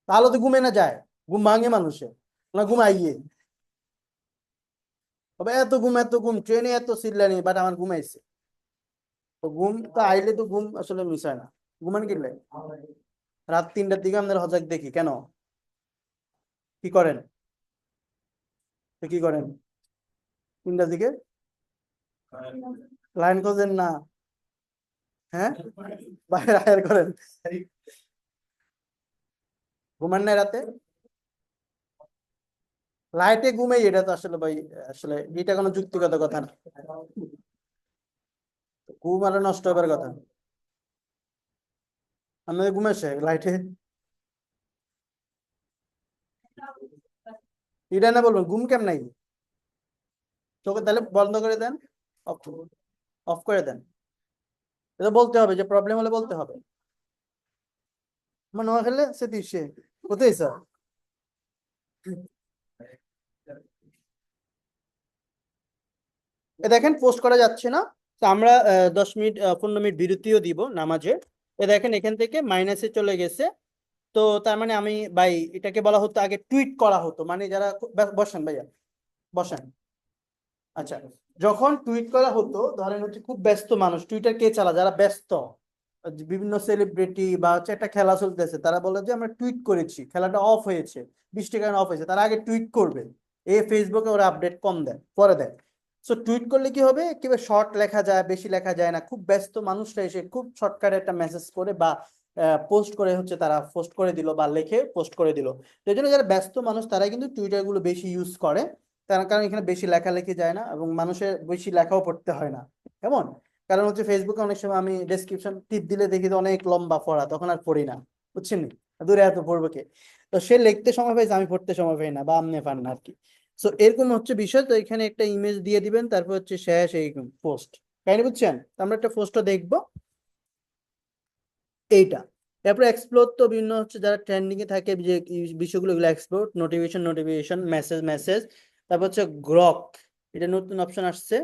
আলোতে ঘুমে না যায়, ঘুম ভাঙে মানুষের, না ঘুম আইয়ে। তবে এত ঘুম, এত ঘুম, ট্রেনে এত চিল্লানি, বাট আমার ঘুমাইছে। তো ঘুম তো আইলে তো ঘুম আসলে মিস হয় না। ঘুমান কিনলে রাত 3টার দিকে আমাদের হজাক দেখি কেন, কি করেন, তো কি করেন 3টার দিকে? লাইন খোঁজেন না? হ্যাঁ, বাইরে হায়ার করেন? ঘুমান না রাতে? লাইটে ঘুমাই, এটা তো আসলে ভাই, আসলে এটা কোনো যুক্তিগত কথা না। ঘুম আরো নষ্ট হবার কথা। আপনাদের ঘুমেছে লাইটে? এটা না বলবেন ঘুম কেমন নাই? চোখে তাহলে বন্ধ করে দেন, অফ অফ করে দেন। এটা বলতে হবে, যে প্রবলেম হলে বলতে হবে। মানে নোয়া খেলে সে দিচ্ছে কোথায় স্যার? এ দেখেন পোস্ট করা যাচ্ছে না। তো আমরা 10 মিনিট 15 মিনিট বিরতিও দিব নামাজে। এ দেখেন এখান থেকে মাইনাসে চলে গেছে। তো তার মানে আমি ভাই, এটাকে বলা হতো আগে টুইট করা হতো, মানে যারা বসেন ভাইয়া, বসেন। আচ্ছা, যখন টুইট করা হতো, ধরেন হচ্ছে খুব ব্যস্ত মানুষ, টুইটার কে চালা, যারা ব্যস্ত, বিভিন্ন সেলিব্রিটি বা হচ্ছে একটা খেলা চলতেছে, তারা বলে যে আমরা টুইট করেছি, খেলাটা অফ হয়েছে, বৃষ্টির কারণে অফ হয়েছে, তারা আগে টুইট করবে। এই ফেসবুকে ওরা আপডেট কম দেয়, পরে দেয়। সো টুইট করলে কি হবে, কিভাবে শর্ট লেখা যায়, বেশি লেখা যায় না, খুব ব্যস্ত মানুষরা এসে খুব শর্টকাটে একটা মেসেজ করে বা পোস্ট করে হচ্ছে তারা পোস্ট করে দিল বা লেখে পোস্ট করে দিল। তো এই জন্য যারা ব্যস্ত মানুষ তারাই কিন্তু টুইটার গুলো বেশি ইউজ করে। তার কারণ এখানে বেশি লেখালেখি যায় না এবং মানুষের বেশি লেখাও পড়তে হয় না। কেমন? কারণ হচ্ছে ফেসবুকে অনেক সময় আমি ডেসক্রিপশন টিপ দিলে দেখি তো অনেক লম্বা পড়া, তখন আর পড়ি না। বুঝছেন নি? দূরে এত পড়বো কে? তো সে লিখতে সময় পাইছে, আমি পড়তে সময় পাই না, বা আমনে পান না আর কি। সো এরকম হচ্ছে বিষয়। তো এখানে একটা ইমেজ দিয়ে দিবেন, তারপর হচ্ছে শেষ এই পোস্ট। কাহিনী বুঝছেন? তো আমরা একটা পোস্টও দেখবো এইটা। তারপরে এক্সপ্লোর তো বিভিন্ন হচ্ছে যারা ট্রেন্ডিং এ থাকে যে বিষয়গুলো, এগুলো explore, notification notification, message message. তারপর হচ্ছে গ্রক, এটা নতুন অপশন আসছে,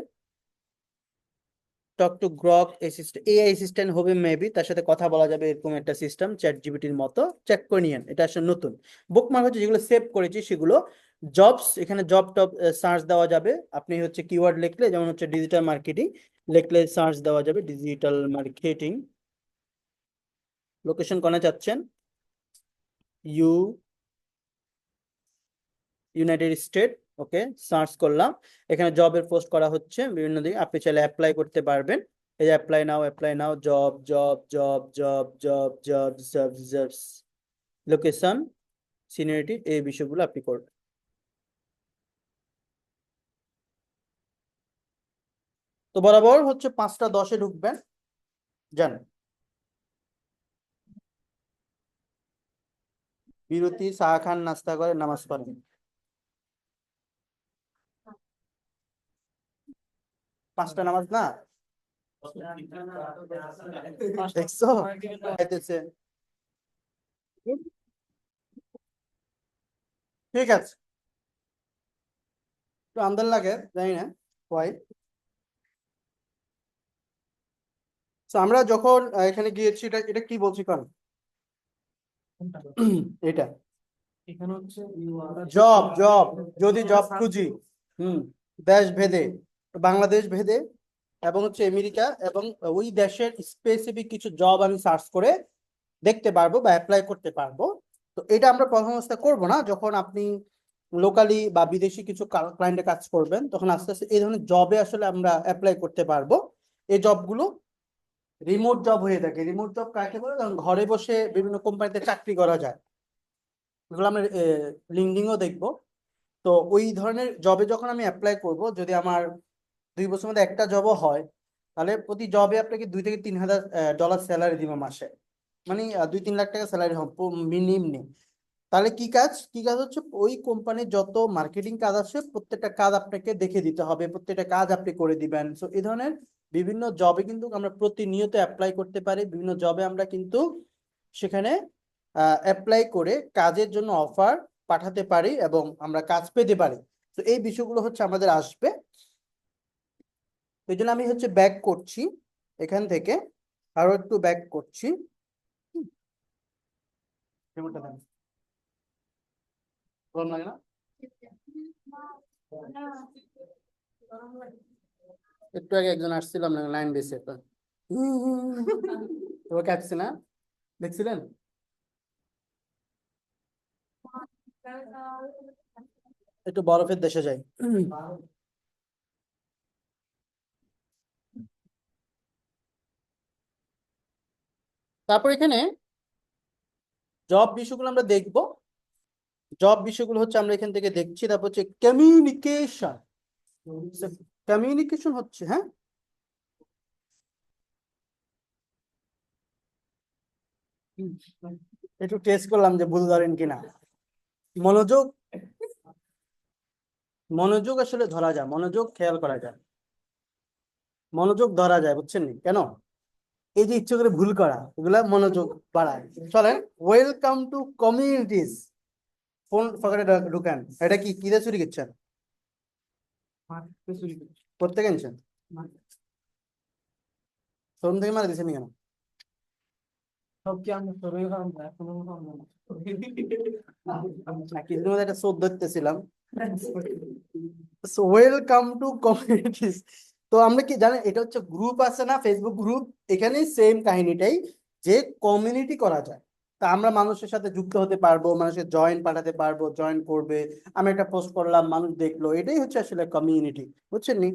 talk to Grok assistant, AI assistant হবে মেবি, তার সাথে কথা বলা যাবে এরকম একটা সিস্টেম, চ্যাট জিপিটির মতো। চেক করে নিয়েন, এটা আসলে নতুন। বুকমার্ক হচ্ছে যেগুলো সেভ করেছি সেগুলো। জবস, এখানে জব টপ সার্চ দেওয়া যাবে। আপনি হচ্ছে কিওয়ার্ড লিখলে, যেমন হচ্ছে ডিজিটাল মার্কেটিং লিখলে সার্চ দেওয়া যাবে, ডিজিটাল মার্কেটিং। লোকেশন কোনে চাচ্ছেন? U United State. Okay, search করলাম। এখানে জবের পোস্ট করা হচ্ছে বিভিন্ন দিকে, আপনি চাইলে অ্যাপ্লাই করতে পারবেন। এই যে অ্যাপ্লাই নাও, job job job job job job job jobs, location, seniority, এই বিষয়গুলো আপনি করবেন। তো বরাবর হচ্ছে 5টা 10-এ ঢুকবেন, জান। বিরতি, চা খান, নাস্তা করে নামাজ পড়েন। 5টা নামাজ না? দেখছো খাইতেছে। ঠিক আছে, একটু আন্দার লাগে, জানি না why। তো আমরা যখন এখানে গিয়েছি, এটা এটা কি বলছি কারণ এটা জব জব, যদি জব খুঁজি, হুম, দেশ ভেদে, বাংলাদেশ ভেদে, এবং হচ্ছে আমেরিকা, এবং ওই দেশের স্পেসিফিক কিছু জব আমি সার্চ করে দেখতে পারবো বা অ্যাপ্লাই করতে পারবো। তো এটা আমরা প্রথম অবস্থায় করবো না, যখন আপনি লোকালি বা বিদেশি কিছু ক্লায়েন্টে কাজ করবেন, তখন আস্তে আস্তে এই ধরনের জবে আসলে আমরা অ্যাপ্লাই করতে পারবো। এই জবগুলো রিমোট জব হয়ে থাকে। রিমোট জব কাকে বলে? কারণ ঘরে বসে বিভিন্ন কোম্পানিতে চাকরি করা যায়, এগুলো আমরা লিঙ্কডিনও দেখবো। তো ওই ধরনের জবে যখন আমি অ্যাপ্লাই করব, যদি আমার 2 বছর মধ্যে একটা জবও হয়, তাহলে প্রতি জবে আপনাকে 2 থেকে 3 হাজার ডলার স্যালারি দিব মাসে। মানে 2-3 লাখ টাকা স্যালারি হবে মিনিমাম। তাহলে কি কাজ হচ্ছে, ওই কোম্পানির যত মার্কেটিং কাজ আছে প্রত্যেকটা কাজ আপনাকে দেখে দিতে হবে, প্রত্যেকটা কাজ আপনি করে দিবেন। সো এই ধরনের বিভিন্ন জবে কিন্তু আমরা প্রতিনিয়ত অ্যাপ্লাই করতে পারি, বিভিন্ন জবে আমরা কিন্তু সেখানে অ্যাপ্লাই করে কাজের জন্য অফার পাঠাতে পারি এবং আমরা কাজ পেতে পারি। তো এই বিষয়গুলো হচ্ছে আমাদের আসবে। এই জন্য আমি হচ্ছে ব্যাক করছি এখান থেকে, আরো একটু ব্যাক করছি। হুম, রিমোটটা দেন। গরম লাগে না? একটু আগে একজন আসছিল আপনার লাইন বেসে, তো কাটছে না, দেখছিলেন? একটু বরফের দেশে যাই। তারপর এখানে জব বিষয়গুলো আমরা দেখবো। জব বিষয়গুলো হচ্ছে আমরা এখান থেকে দেখছি। তারপর হচ্ছে কমিউনিকেশন। কমিউনিকেশন হচ্ছে, হ্যাঁ, একটু টেস্ট করলাম যে ভুল ধরেন কিনা। মনোযোগ, মনোযোগ আসলে ধরা যায়, মনোযোগ খেয়াল করা যায়, মনোযোগ ধরা যায়, বুঝছেন নি কেন? এই যে ইচ্ছে করে ভুল করা, এগুলা মনোযোগ বাড়ায়। চলেন, ওয়েলকাম টু কমিউনিটিস। ফোন পকেটে ঢুকান। এটা কি কিরে চুরি করছেন? করতে গেছেন শোরুম থেকে মারা দিচ্ছেন কেন? কিছুদিন মধ্যে একটা চোর ধরতেছিলাম। Welcome to communities. তো আমরা কি জানেন, এটা হচ্ছে গ্রুপ আছে না, ফেসবুক গ্রুপ, এখানে সেম কাহিনীটাই, যে কমিউনিটি করা যায়। তা আমরা মানুষের সাথে যুক্ত হতে পারবো, মানুষের জয়েন পাঠাতে পারবো, জয়েন করবে, আমি একটা পোস্ট করলাম, মানুষ দেখলো, এটাই হচ্ছে আসলে কমিউনিটি, বুঝছেন নি?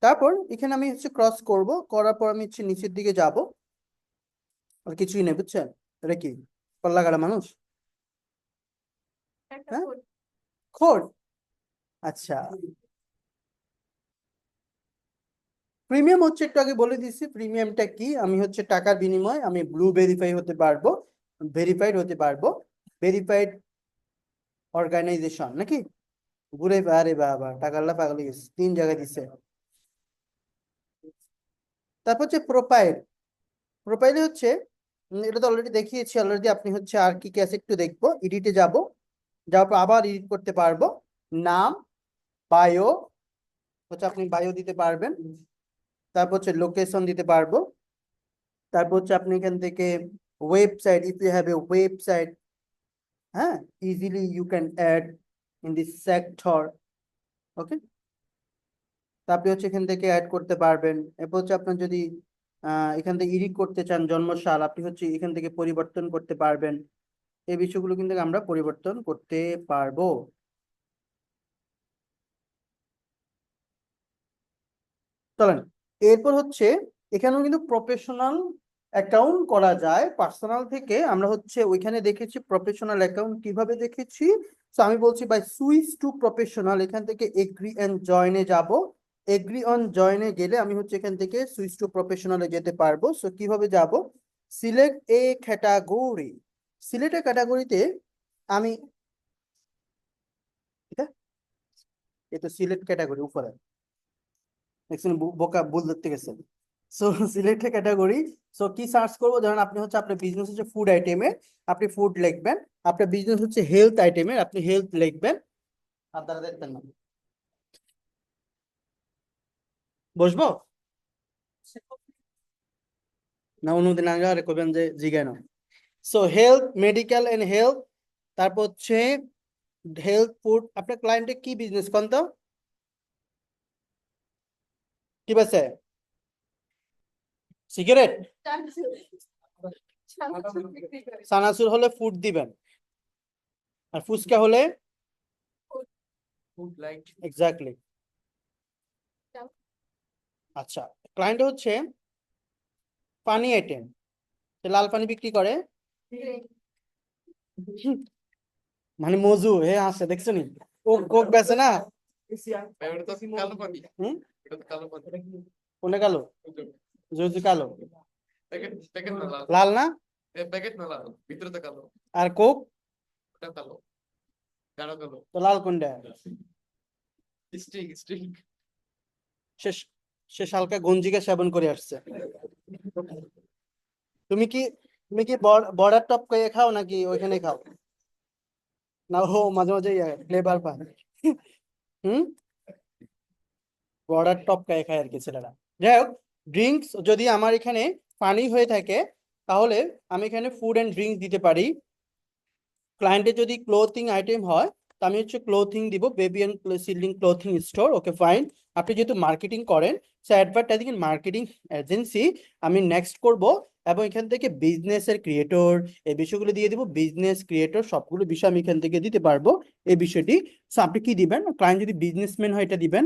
তারপর এখানে আমি হচ্ছে ক্রস করব, করার পর আমি হচ্ছে নিচের দিকে যাব, আর কিছুই নেই, বুঝছেন? এটা কি কল্লা কাটা মানুষ, হ্যাঁ, খোর। আচ্ছা, প্রিমিয়াম হচ্ছে, একটু আগে বলে দিচ্ছি প্রিমিয়ামটা কি। আমি হচ্ছে টাকার বিনিময়ে আমি ব্লু ভেরিফাই হতে পারবো, ভেরিফাইড হতে পারবো, ভেরিফাইড অর্গানাইজেশন নাকি, ঘুরে আরে বাবা টাকাল্লা পাগল হয়ে গেছে, 3 জায়গায় দিচ্ছে। তারপর হচ্ছে প্রোফাইল। প্রোফাইলে হচ্ছে এটা তো অলরেডি দেখিয়েছি অলরেডি, আপনি হচ্ছে আর কি কি আছে একটু দেখবো, এডিটে যাব, যাওয়ার পর আবার এডিট করতে পারবো। নাম, বায়ো, হচ্ছে আপনি বায়ো দিতে পারবেন। তারপর হচ্ছে লোকেশন দিতে পারবো। তারপর হচ্ছে আপনি এখান থেকে website, if you have a website, হ্যাঁ, easily you can add in this sector, okay. তারপরে হচ্ছে এখান থেকে অ্যাড করতে পারবেন। এরপর হচ্ছে আপনার যদি এখান থেকে এডিট করতে চান জন্মসাল, আপনি হচ্ছে এখান থেকে পরিবর্তন করতে পারবেন। এই বিষয়গুলো কিন্তু আমরা পরিবর্তন করতে পারবো। চলেন, এরপর হচ্ছে এখানেও কিন্তু প্রফেশনাল অ্যাকাউন্ট করা যায়। পার্সোনাল থেকে আমরা হচ্ছে ওইখানে দেখেছি প্রফেশনাল অ্যাকাউন্ট কিভাবে দেখেছি। তো আমি বলছি বাই সুইচ টু প্রফেশনাল, এখান থেকে এগ্রি অ্যান্ড জয়েনে যাব। এগ্রি অন জয়েনে গেলে আমি হচ্ছে এখান থেকে সুইচ টু প্রফেশনালে যেতে পারবো। সো কিভাবে যাব? Select A category. সিলেক্ট এ ক্যাটাগরিতে আমি, এটা এই তো সিলেক্ট ক্যাটাগরি উপরে দেখছেন, বোকা ভুল ধরতে গেছেন। সো সিলেক্ট ক্যাটাগরি, সো কি সার্চ করবো, ধরেন আপনি হচ্ছে আপনার বিজনেস হচ্ছে ফুড আইটেমের, আপনি ফুড লিখবেন। আপনার বিজনেস হচ্ছে হেলথ আইটেমের, আপনি হেলথ লিখবেন। আপনারা দেখবেন না, বসবো না, অনুমতি না গেলে করবেন যে জিজ্ঞাসা না। So health, medical and health, তারপর হচ্ছে হেলথ ফুড। আপনার ক্লায়েন্টের কি বিজনেস কোন তো, কি আছে? সিগারেট, সানাসুর হলে ফুড দিবেন, আর ফুচকা হলে এক্স্যাক্টলি। আচ্ছা, ক্লায়েন্ট হচ্ছে পানি আইটেম, লাল পানি বিক্রি করে, মানে মজু হে আছে দেখছো নি, কোক কোক বেছে না। হুম, কোনে কালো, জুজু কালো, লাল না, আর কোক তো লাল কোনটা? শেষ, শেষ হালকা গঞ্জিকা সেবন করে আসছে। তুমি কি, তুমি কি বর্ডার টপ করে খাও নাকি ওইখানে খাও? না ও মাঝে মাঝে ফ্লেভার পায়। হুম, বর্ডার টপ খায় খায় আর কি ছেলেরা। যাই হোক, ড্রিঙ্কস যদি আমার এখানে পানি হয়ে থাকে, তাহলে আমি এখানে ফুড এন্ড ড্রিঙ্কস দিতে পারি। ক্লায়েন্টের যদি ক্লোথিং আইটেম হয়, তো আমি হচ্ছে ক্লোথিং দিব, baby and children clothing store, okay fine. আপনি যেহেতু মার্কেটিং করেন, so advertising and marketing agency, আমি নেক্সট করব এবং এখান থেকে বিজনেসের ক্রিয়েটর এই বিষয়গুলো দিয়ে দিব, বিজনেস ক্রিয়েটর সবগুলো বিষয় আমি এখান থেকে দিতে পারবো এই বিষয়টি। সো আপনি কি দিবেন, ক্লায়েন্ট যদি বিজনেসম্যান হয় এটা দিবেন,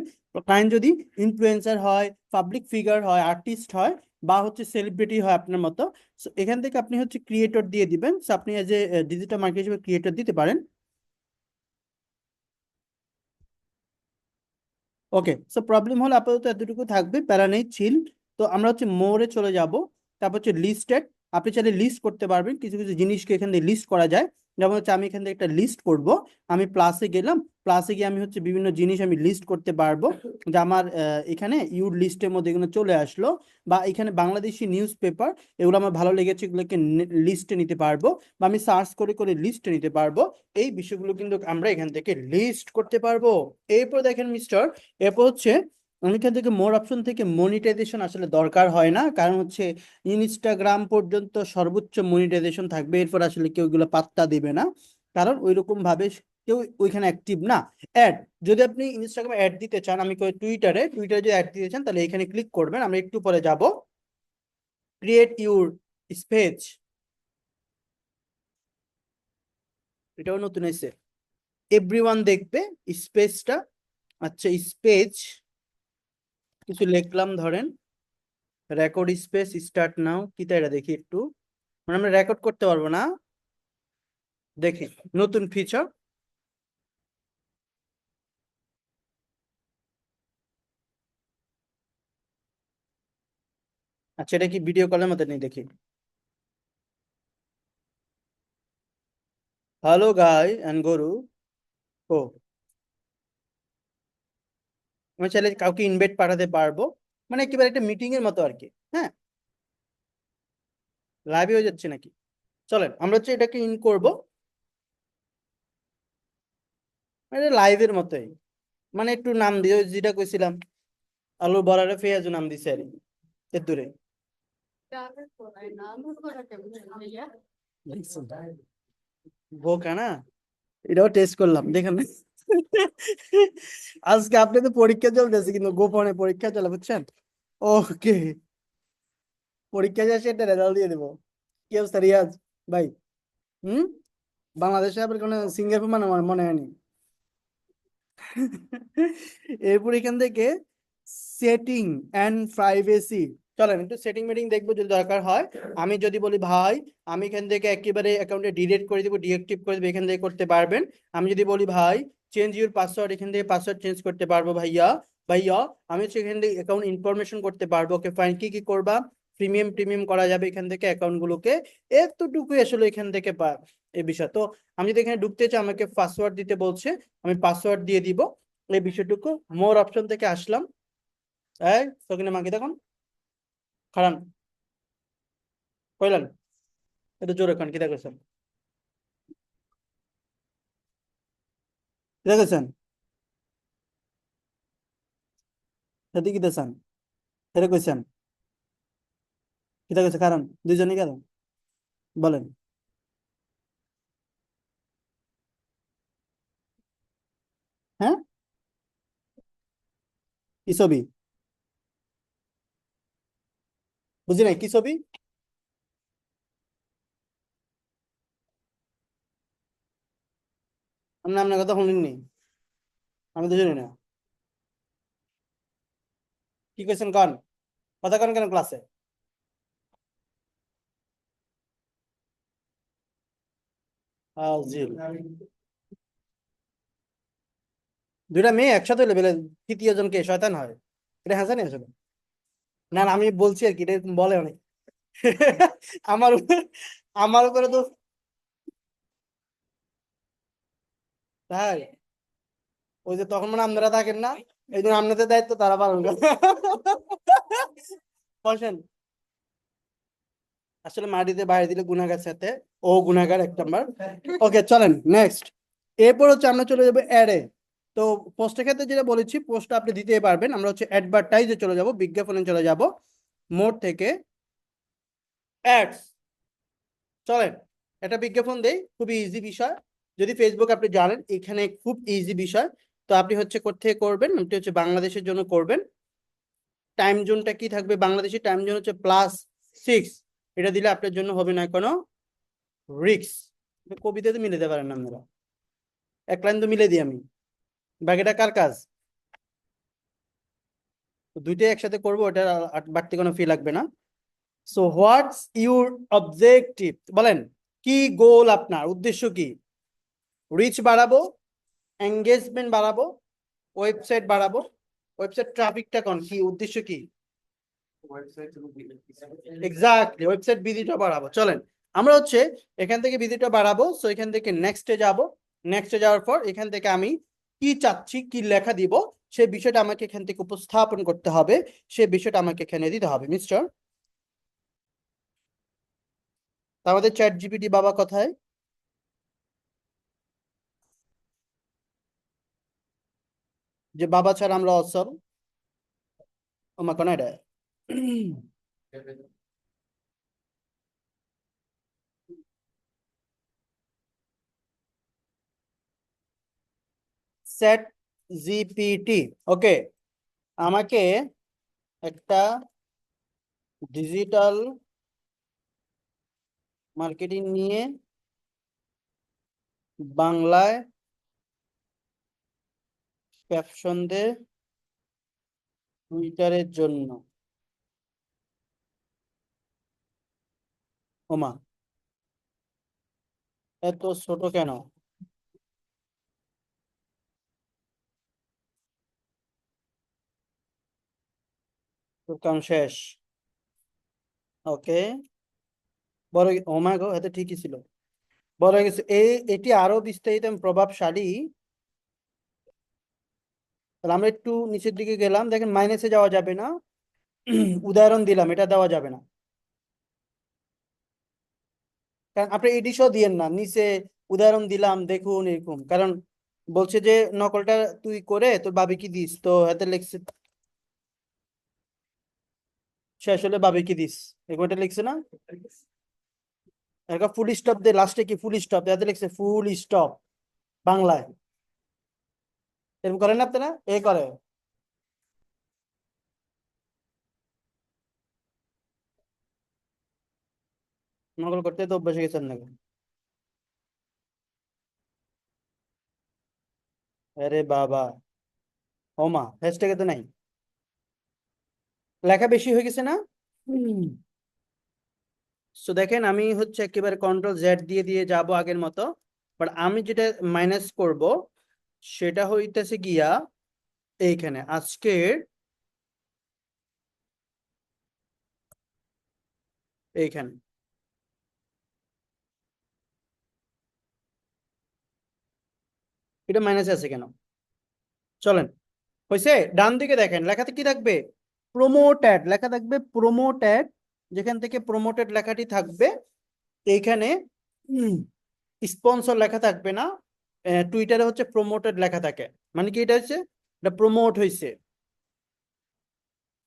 ক্লায়েন্ট যদি ইনফ্লুয়েন্সার হয়, পাবলিক ফিগার হয়, আর্টিস্ট হয়, বা হচ্ছে সেলিব্রিটি হয় আপনার মতো, সো এখান থেকে আপনি হচ্ছে ক্রিয়েটর দিয়ে দিবেন। সো আপনি এজ এ ডিজিটাল মার্কেটার হিসেবে ক্রিয়েটর দিতে পারেন। ওকে, সো প্রবলেম হলো আপাতত এতটুকু থাকবে, প্যারা নেই, চিল। তো আমরা হচ্ছে মোরে চলে যাব, তারপর হচ্ছে লিস্টেড। আপনি চাইলে লিস্ট করতে পারবেন, কিছু কিছু জিনিসকে এখান থেকে লিস্ট করা যায়। যেমন হচ্ছে আমি এখান থেকে একটা লিস্ট করব, আমি প্লাসে গেলাম, প্লাসে গিয়ে আমি হচ্ছে বিভিন্ন জিনিস আমি লিস্ট করতে পারবো, যে আমার এখানে ইউর লিস্টের মধ্যে এগুলো চলে আসলো, বা এখানে বাংলাদেশি নিউজ পেপার এগুলো আমার ভালো লেগেছে, এগুলোকে লিস্টে নিতে পারবো, বা আমি সার্চ করে করে লিস্টে নিতে পারবো। এই বিষয়গুলো কিন্তু আমরা এখান থেকে লিস্ট করতে পারবো। এরপর দেখেন মিস্টার, এরপর হচ্ছে এখান থেকে মোর অপশন থেকে মনিটাইজেশন আসলে দরকার হয় না, কারণ হচ্ছে ইনস্টাগ্রাম পর্যন্ত সর্বোচ্চ মনিটাইজেশন থাকবে, এরপর আসলে কেউ এগুলো পাত্তা দিবে না, কারণ ওইরকম ভাবে কেউ ওইখানে অ্যাক্টিভ না। অ্যাড, যদি আপনি ইনস্টাগ্রামে অ্যাড দিতে চান, আমি কই টুইটারে, টুইটারে যদি অ্যাড দিতে চান তাহলে এখানে ক্লিক করবেন, আমরা একটু পরে যাব, ক্রিয়েট ইউর স্পেজ, এটাও নতুন এসে এভরিওয়ান দেখবে স্পেসটা। আচ্ছা স্পেজ কিছু লিখলাম, ধরেন রেকর্ড স্পেস স্টার্ট নাও, কি তাই এটা দেখি একটু, মানে আমরা রেকর্ড করতে পারবো না, দেখি নতুন ফিচার। আচ্ছা এটা কি ভিডিও কলের মধ্যে নেই, দেখি, হ্যালো গাই এন্ড গরু। ও, আমি চাইলে কাউকে ইনভাইট পাঠাতে পারবো, মানে একেবারে একটা মিটিং এর মতো আর কি। হ্যাঁ, লাইভে হয়ে যাচ্ছে নাকি? চলেন আমরা হচ্ছে এটাকে ইন করব, এটা লাইভের মতোই, মানে একটু নাম দিয়ে ওই যেটা কইছিলাম, আলু বড়ারে পেঁয়াজু নাম দিছে আর কি, এর দূরে। বোকা না, এটাও টেস্ট করলাম দেখেন। আজকে আপনি তো পরীক্ষা চলতেছে, কিন্তু গোপনে পরীক্ষা চলে বুঝছেন। ওকে, পরীক্ষা শেষে একটা রেজাল্ট দিয়ে দেবো। কি অবস্থা রিয়াজ ভাই? হুম, বাংলাদেশে আবার কোনো সিঙ্গার মানে মনে হয়নি। এরপর এখান থেকে সেটিং অ্যান্ড প্রাইভেসি, চলেন একটু সেটিং মেটিং দেখবো যদি দরকার হয়। আমি যদি বলি ভাই আমি এখান থেকে একেবারে অ্যাকাউন্টে ডিলিট করে দিব, ডিএক্টিভ করে দিব, এখান থেকে করতে পারবেন। আমি যদি বলি ভাই চেঞ্জ ইউর পাসওয়ার্ড, এখান থেকে পাসওয়ার্ড চেঞ্জ করতে পারবো ভাইয়া। ভাইয়া আমি হচ্ছে এখান থেকে অ্যাকাউন্ট ইনফরমেশন করতে পারবো। ওকে ফাইন, কি কি করবা, প্রিমিয়াম টিমিয়াম করা যাবে এখান থেকে অ্যাকাউন্ট গুলোকে, এতটুকুই আসলে এখান থেকে এই বিষয়। তো আমি যদি এখানে ঢুকতে চাই, আমাকে পাসওয়ার্ড দিতে বলছে, আমি পাসওয়ার্ড দিয়ে দিব, এই বিষয়টুকু। মোর অপশন থেকে আসলাম, এই সকিনা মাকে দেখুন, খারান কইলেন, এটা জোরে খান, কি দেখেছেন, কি দেখেছেন, এটা কি দেখছেন, এটা কইছেন, কি দেখেছে, কারণ দুইজনই কারণ বলেন। হ্যাঁ, কি ছবি, বুঝি নাই কি ছবি, আমি আপনার কথা শুনিনি, আমি তো জানি না, কি কইছেন কন, কথা কন কেন ক্লাসে? জি, দুইটা মেয়ে একসাথে হলে বেলে তৃতীয় জনকে শয়তান হয়, এটা হাসানি আসলে। না না, আমি বলছি আর কি, এটা এরকম বলে অনেক। আমার আমার উপরে তো, তাই ওই যে তখন মানে আপনারা থাকেন না, এই জন্য আপনাদের দায়িত্ব তারা পালন করে। বসেন, আসলে মাটিতে বাইরে দিলে গুনাগার সাথে, ও গুনাগার এক নাম্বার। ওকে চলেন নেক্সট, এরপর হচ্ছে আমরা চলে যাবো অ্যাডে। তো পোস্টের ক্ষেত্রে যেটা বলেছি, পোস্টটা আপনি দিতেই পারবেন, আমরা হচ্ছে অ্যাডভার্টাইজে চলে যাব, বিজ্ঞাপনে চলে যাব, মোড থেকে অ্যাডস, চলেন একটা বিজ্ঞাপন দেই, খুবই ইজি বিষয়। যদি ফেসবুক আপনি জানেন, এখানে খুব ইজি বিষয়। তো আপনি হচ্ছে কোথেকে করবেন, আপনি হচ্ছে বাংলাদেশের জন্য করবেন। টাইম জোনটা কি থাকবে, বাংলাদেশের টাইম জোন হচ্ছে +6। এটা দিলে আপনার জন্য হবে না কোনো রিস্ক। কবিতাতে মিলে দিতে পারেন না আপনারা, এক লাইন তো মিলে দিই আমি, বাকিটা কার কাজ? তো দুইটাই একসাথে করবো, ওটা আর বাড়তি কোনো ফি লাগবে না। সো হোয়াটস ইউর অবজেক্টিভ, বলেন কি গোল, আপনার উদ্দেশ্য কি? রিচ বাড়াবো, এঙ্গেজমেন্ট বাড়াবো, ওয়েবসাইট বাড়াবো, ওয়েবসাইট ট্রাফিকটা কোন কি উদ্দেশ্য কি? এক্স্যাক্টলি, ওয়েবসাইট ভিজিটটা বাড়াবো। চলেন আমরা হচ্ছে এখান থেকে ভিজিটটা বাড়াবো। সো এখান থেকে নেক্সটে যাব, নেক্সটে যাওয়ার পর এখান থেকে আমি কি চাচ্ছি, কি লেখা দিব, সেই বিষয়টা আমাকে এখান থেকে উপস্থাপন করতে হবে, সেই বিষয়টা আমাকে এখানে দিতে হবে মিস্টার। আমাদের চ্যাট জিপিটি বাবা কথায়, যে বাবা ছাড়া আমরা অসল, ওমা কোন এটা চ্যাট জিপিটি। ওকে, আমাকে একটা ডিজিটাল মার্কেটিং নিয়ে বাংলায় ক্যাপশন দে টুইটারের জন্য। ওমা, এত ছোট কেন? তোর কাম শেষ। ওকে, বড়, ওমা গো, এত ঠিকই ছিল, বড় হয়ে গেছে। এটি আরো বিস্তারিত এবং প্রভাবশালী। তাহলে আমরা একটু নিচের দিকে গেলাম, দেখেন মাইনাসে যাওয়া যাবে না, উদাহরণ দিলাম, এটা দেওয়া যাবে না, কারণ আপনি এডিশও দিয়েন না নিচে, উদাহরণ দিলাম দেখুন এরকম, কারণ বলছে যে নকলটা তুই করে তোর ভাবি কি দিস, তো এতে লিখছে শেষ হলে ভাবি কি দিস, এরকম এটা লিখছে না, এরকম ফুল স্টপ দে লাস্টে, কি ফুল স্টপ, এতে লিখছে ফুল স্টপ বাংলায়, এরকম করেন না আপনারা, এ করে নকল করতে তো অভ্যাস হয়ে গেছেন নাকি? আরে বাবা, ওমা হ্যাশট্যাগে তো নাই, লেখা বেশি হয়ে গেছে না? হুম। সো দেখেন আমি হচ্ছে একেবারে কন্ট্রোল জেড দিয়ে দিয়ে যাব আগের মতো, বাট আমি যেটা মাইনাস করব সেটা হইতেছে গিয়া এইখানে আজকের, এইখানে এটা মাইনাস আছে কেন? চলেন, হয়েছে, ডান দিকে দেখেন লেখাতে কি থাকবে, প্রোমোটেড লেখা থাকবে, প্রোমোটেড, যেখান থেকে প্রোমোটেড লেখাটি থাকবে এইখানে স্পন্সর লেখা থাকবে না, টুইটারে হচ্ছে প্রোমোটেড লেখা থাকে, মানে কি এটা হচ্ছে, এটা প্রমোট হয়েছে।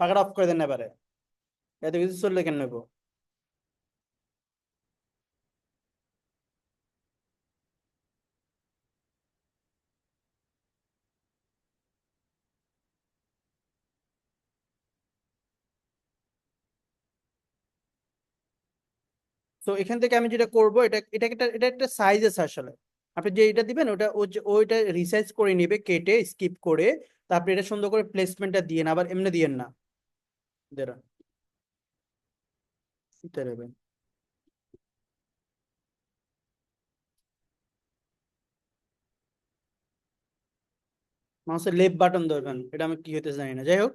পাখাটা অফ করে দেন এবারে, এত কিছু চললে কেন নেবো? তো এখান থেকে আমি যেটা করব, এটা একটা সাইজ আছে আসলে, আপনি যে এটা দিবেন ওটা ওইটা রিসাইজ করে নিবে, কেটে স্কিপ করে, তারপরে এটা সুন্দর করে প্লেসমেন্টটা দিয়ে না, আবার এমনি দিয়েন না, দেন মাউসের লেফট বাটন ধরবেন, এটা আমি কি হতে জানি না, যাই হোক।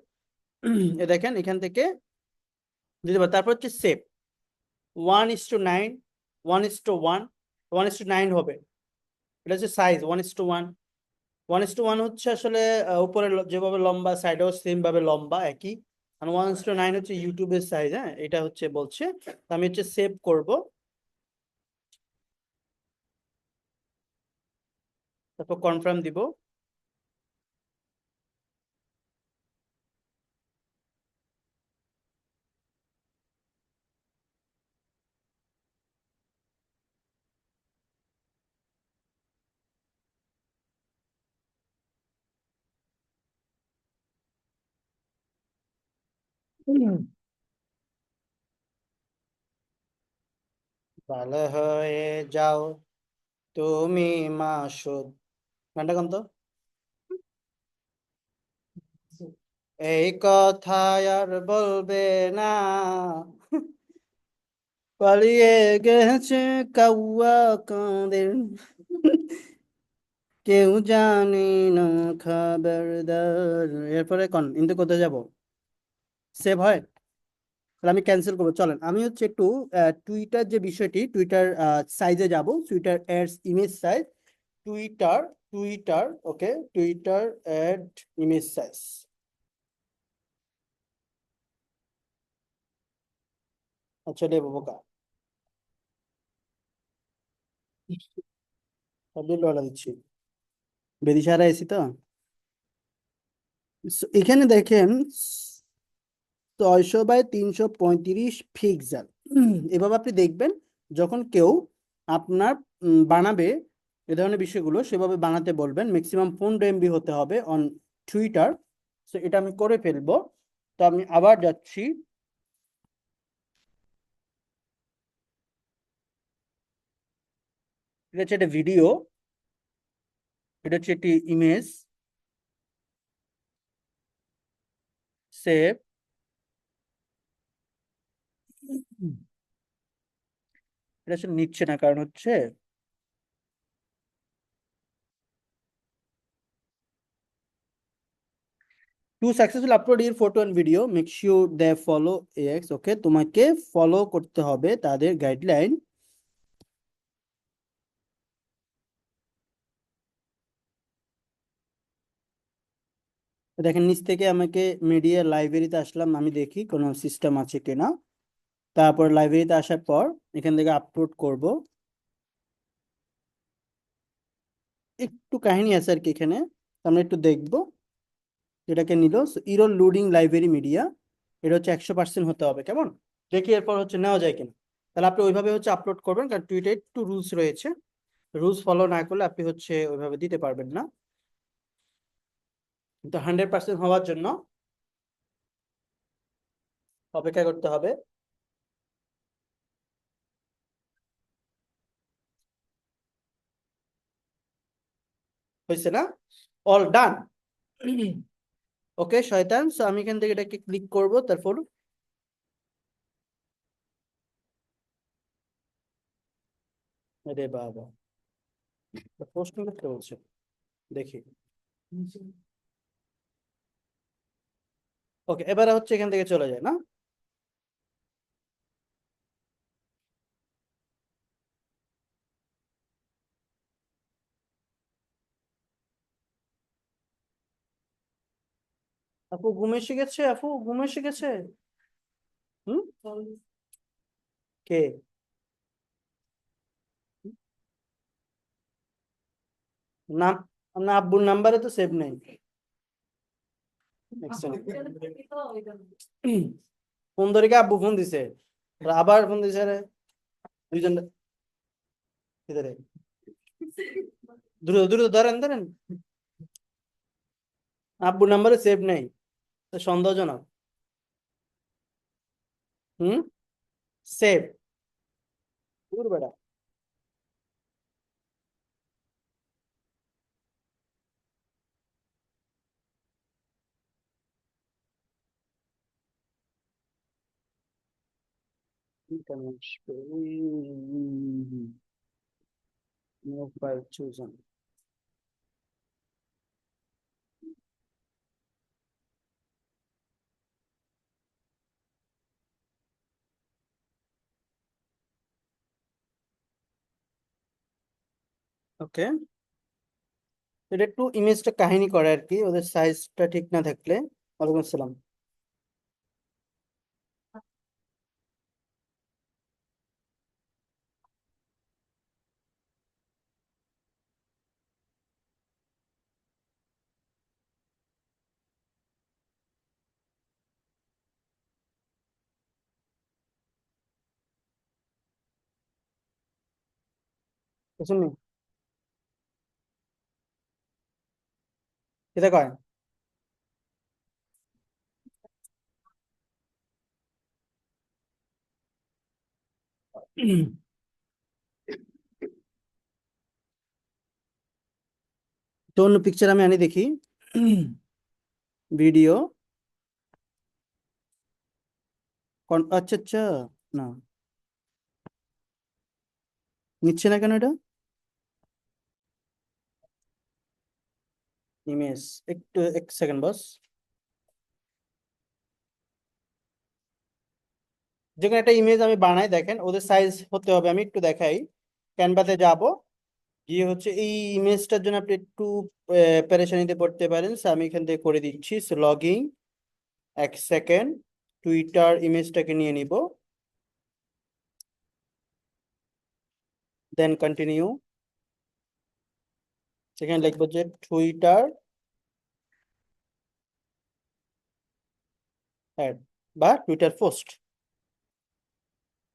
এ দেখেন এখান থেকে দিতে পার, তারপর হচ্ছে সেভ, 1:9, 1:1, 1:9 হবে, এটা হচ্ছে সাইজ, 1:1, 1:1 হচ্ছে আসলে উপরে যেভাবে লম্বা, সাইডেও সেম ভাবে লম্বা একই, আর 1:9 হচ্ছে ইউটিউবের সাইজ, হ্যাঁ এটা হচ্ছে বলছে। তো আমি হচ্ছে সেভ করব, তারপর কনফার্ম দিব। হুম। ভালো হয়ে যাও তুমি মাসুদ। গানটা কোন তো? এই কথা আর বলবে না, পালিয়ে গেছে কাউয়া কাঁদের, কেউ জানি না খবরদার। এরপরে কোন ইন্দু কোথায় যাব? সেভ হয়? তাহলে আমি ক্যান্সেল করবো। চলেন আমি হচ্ছে একটু টুইটার যে বিষয়টি, টুইটার সাইজে যাব, Twitter ads image size, Twitter, Twitter okay, Twitter ad image size. আচ্ছা রে বোকা, সবই লড়া দিচ্ছি, বেদিশারা এসি তো। So, এখানে দেখেন 600 বাই 335 পিক্সেল। এভাবে আপনি দেখবেন যখন কেউ আপনার বানাবে এ ধরনের বিষয়গুলো, সেভাবে বানাতে বলবেন। ম্যাক্সিমাম 15 MB হতে হবে অন টুইটার। সো এটা আমি করে ফেলবো। তো আমি আবার যাচ্ছি, এটা হচ্ছে একটা ভিডিও, এটা হচ্ছে একটি ইমেজ, সেভ। এটা আসলে নিচ্ছে না, কারণ হচ্ছে to successful upload your photo and video make sure they follow X. Okay, তোমাকে ফলো করতে হবে তাদের গাইডলাইন। দেখেন নিচ থেকে আমাকে মিডিয়া লাইব্রেরিতে আসলাম, আমি দেখি কোনো সিস্টেম আছে কিনা। তারপর লাইব্রেরিতে আসার পর এখান থেকে আপলোড করব। একটু কাহিনী আছে আর কি এখানে, আমরা একটু দেখবো। এটাকে নিল ইরো লোডিং লাইব্রেরি মিডিয়া, এটা হচ্ছে 100% হতে হবে, কেমন? দেখি এরপর হচ্ছে নেওয়া যায় কিনা। তাহলে আপনি ওইভাবে হচ্ছে আপলোড করবেন, কারণ টুইটারে একটু রুলস রয়েছে, রুলস ফলো না করলে আপনি হচ্ছে ওইভাবে দিতে পারবেন না। তো 100% হওয়ার জন্য অপেক্ষা করতে হবে। হয়েছে না? All done. ওকে শয়তান, সো আমি এখান থেকে এটাকে ক্লিক করব, তারপর আরে বাবা, প্রশ্ন করতে বলছে, দেখি। ওকে, এবারে হচ্ছে এখান থেকে চলে যায় না? আপু ঘুম এসে গেছে, আপু ঘুম এসে গেছে। হুম। কে? নাম? না, আব্বুর নাম্বারে তো সেভ নেই। ফোন ধরে কি আব্বু ফোন দিছে, আর আবার ফোন দিছে রে, দুইজন ভিতরে। দ্রুত দ্রুত ধরেন ধরেন, আব্বুর নাম্বারে সেভ নেই, তো সন্দেহজনক। হুম। সেভ। দূর বেটা। No file chosen. ওকে, এটা একটু ইমেজটা কাহিনী করে আর কি, ওদের সাইজটা ঠিক না থাকলে। ওয়ালাইকুম আসসালাম। বুঝলি? এটা কয়। তো অন্য পিকচার আমি আনি দেখি। ভিডিও, আচ্ছা আচ্ছা, না নিচ্ছে না কেন এটা? ইমেজ, একটু এক সেকেন্ড বস। যেখানে একটা ইমেজ আমি বানাই, দেখেন ওদের সাইজ হতে হবে, আমি একটু দেখাই। ক্যানভাতে যাব, গিয়ে হচ্ছে এই ইমেজটার জন্য আপনি একটু পেরেশানিতে পড়তে পারেন। So, আমি এখান থেকে করে দিচ্ছি লগইন। এক সেকেন্ড, টুইটার ইমেজটাকে নিয়ে নিব, দেন কন্টিনিউ। সেখানে লিখবো যে টুইটার অ্যাড বা টুইটার পোস্ট।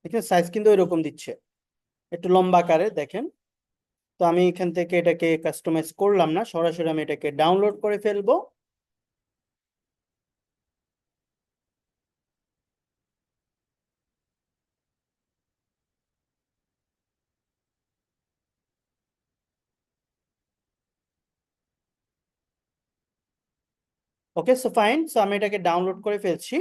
এখানে সাইজ কিন্তু এরকম দিচ্ছে, একটু লম্বা আকারে দেখেন। তো আমি এখান থেকে এটাকে কাস্টমাইজ করলাম না, সরাসরি আমি এটাকে ডাউনলোড করে ফেলবো। ওকে, সো ফাইন, সো আমি এটাকে ডাউনলোড করে ফেলছি।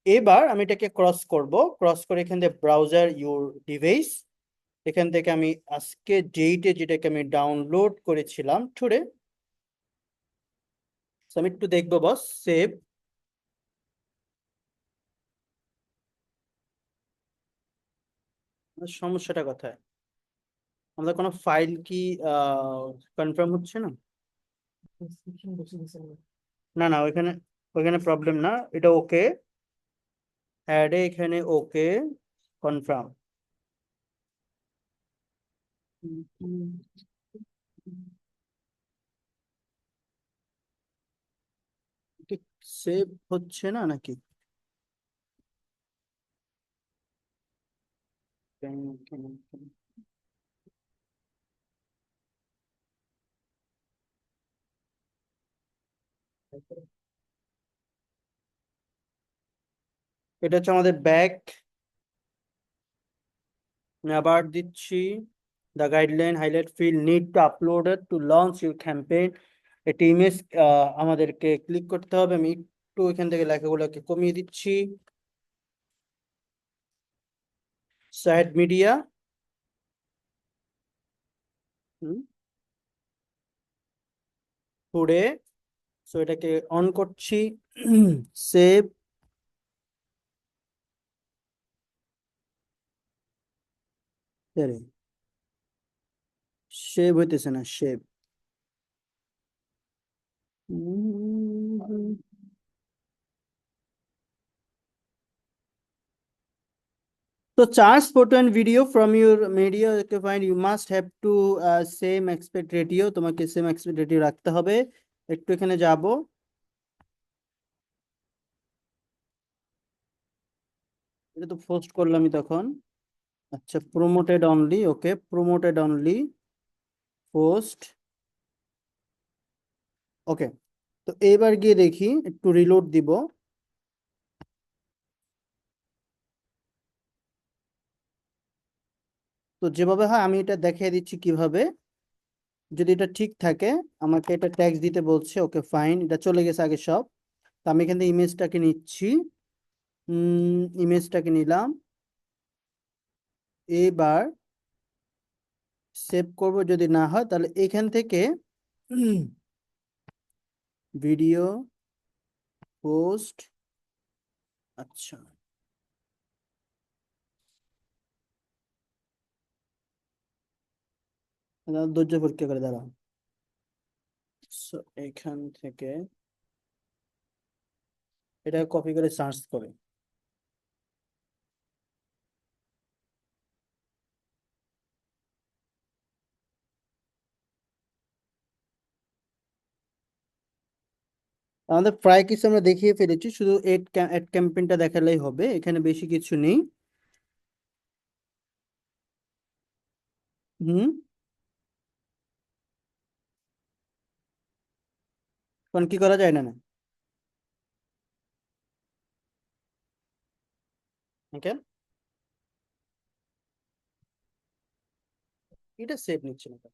এবার আমি এটাকে ক্রস করব, ক্রস করে এখান থেকে ব্রাউজার ইউর ডিভাইস, এখান থেকে আমি আজকে ডেটে যেটাকে আমি ডাউনলোড করেছিলাম টুডে, আমি একটু দেখবো বস। সেভ, সমস্যাটা কোথায়? আমাদের কোনো ফাইল কি কনফার্ম হচ্ছে না? না না, ওইখানে ওইখানে প্রবলেম না, এটা ওকে। অ্যাডে এখানে ওকে, কনফার্ম। সেভ হচ্ছে না নাকি? এটা হচ্ছে আমাদের ব্যাক। আবার দিচ্ছি, the guideline highlight field need to uploaded to launch your campaign. একটি ইমেজ আমাদেরকে ক্লিক করতে হবে, আমি একটু এখান থেকে লেখাগুলোকে কমিয়ে দিচ্ছি। সাইড মিডিয়া, টুডে, সো এটাকে অন করছি। সেভ, সেভ হইতেছে না, save. So charge photo and video from your media, okay fine, you must have to same aspect ratio, তোমাকে সেম aspect ratio রাখতে হবে। একটু এখানে যাব, এটা তো পোস্ট করলামই তখন। আচ্ছা, প্রমোটেড অনলি, ওকে, প্রমোটেড অনলি, পোস্ট, ওকে। তো এবার গিয়ে দেখি, একটু রিলোড দিব। তো যেভাবে হয় আমি এটা দেখিয়ে দিচ্ছি কিভাবে। যদি এটা ঠিক থাকে, আমাকে এটা ট্যাক্স দিতে বলছে, ওকে ফাইন, এটা চলে গেছে আগে সব। তো আমি এখান থেকে ইমেজটাকে নিচ্ছি, ইমেজটাকে নিলাম। এবার সেভ করব, যদি না হয় তাহলে এখান থেকে ভিডিও, পোস্ট, আচ্ছা, ধৈর্য পরীক্ষা করে দাঁড়াও। So, এখান থেকে এটা কপি করে সার্চ করে, আমাদের প্রায় কিছু আমরা দেখিয়ে ফেলেছি, শুধু এড ক্যাম্পেইনটা দেখালেই হবে, এখানে বেশি কিছু নেই। হুম, কারণ কি করা যায় না না, ওকে, এটা সেভ নিচ্ছে না কেন?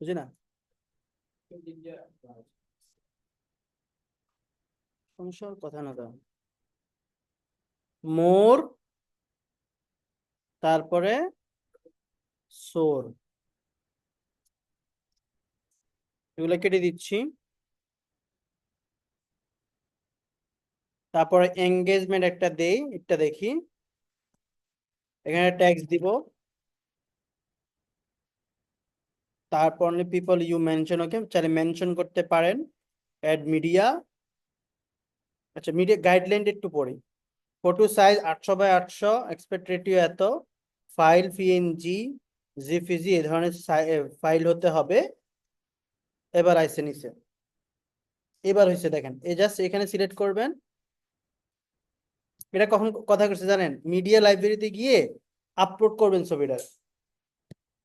বুঝি না, সমস্যার কথা না তো। মোর, তারপরে সোর, এগুলো কেটে দিচ্ছি। তারপরে এঙ্গেজমেন্ট একটা দেই, এটা দেখি, এখানে ট্যাক্স দিব। তারপর পিপল ইউ মেনশন, ওকে চাইলে মেনশন করতে পারেন। অ্যাড মিডিয়া, আচ্ছা মিডিয়া গাইডলাইন একটু পড়ি। Photo size 800 by 800, aspect ratio এত, ফাইল পিএনজি, জিপিজি এই ধরনের ফাইল হতে হবে। এবার আইসে নিচে, এবার হয়েছে দেখেন, এই জাস্ট এখানে সিলেক্ট করবেন। এটা কখন কথা করছে জানেন, মিডিয়া লাইব্রেরিতে গিয়ে আপলোড করবেন ছবিটা,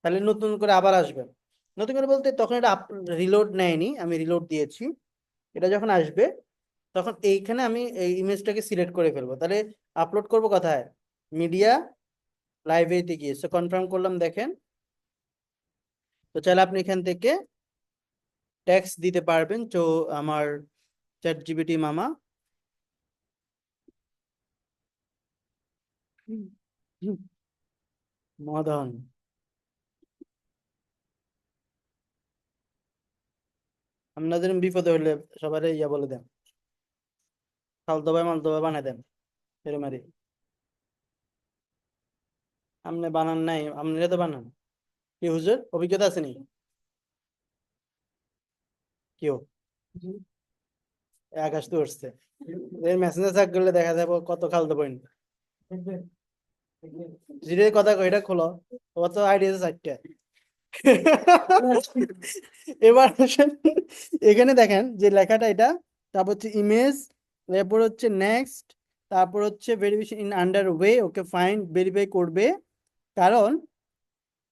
তাহলে নতুন করে আবার আসবেন। নতুন করে বলতে তখন এটা রিলোড নেয়নি, আমি রিলোড দিয়েছি। এটা যখন আসবে তখন এইখানে আমি এই ইমেজটাকে সিলেক্ট করে ফেলবো, তাহলে আপলোড করব কোথায়, মিডিয়া লাইব্রেরিতে গিয়ে। সো কনফার্ম করলাম, দেখেন। তো চাইলে আপনি এখান থেকে ট্যাক্স দিতে পারবেন। তো আমার চ্যাট জিপিটি মামা, মদন, আপনাদের বিপদে হলে সবার ইয়া বলে দেন, ফালতু ভাই মালতু ভাই বানাই দেন, এরমারি। আপনি বানান নাই, আপনারা তো বানান। কি হুজুর, অভিজ্ঞতা আছে নি? কেউ আকাশ তো উঠছে, এই মেসেঞ্জার চেক করলে দেখা যাবে কত খালতো পয়েন্ট। জিরের কথা কই, এটা খোলো, তোমার তো আইডিয়া আছে 4টা। এবার আসেন, এখানে দেখেন যে লেখাটা এটা, তারপর হচ্ছে ইমেজ, এরপর হচ্ছে নেক্সট, তারপর হচ্ছে verification in under way, okay fine verify করবে। কারণ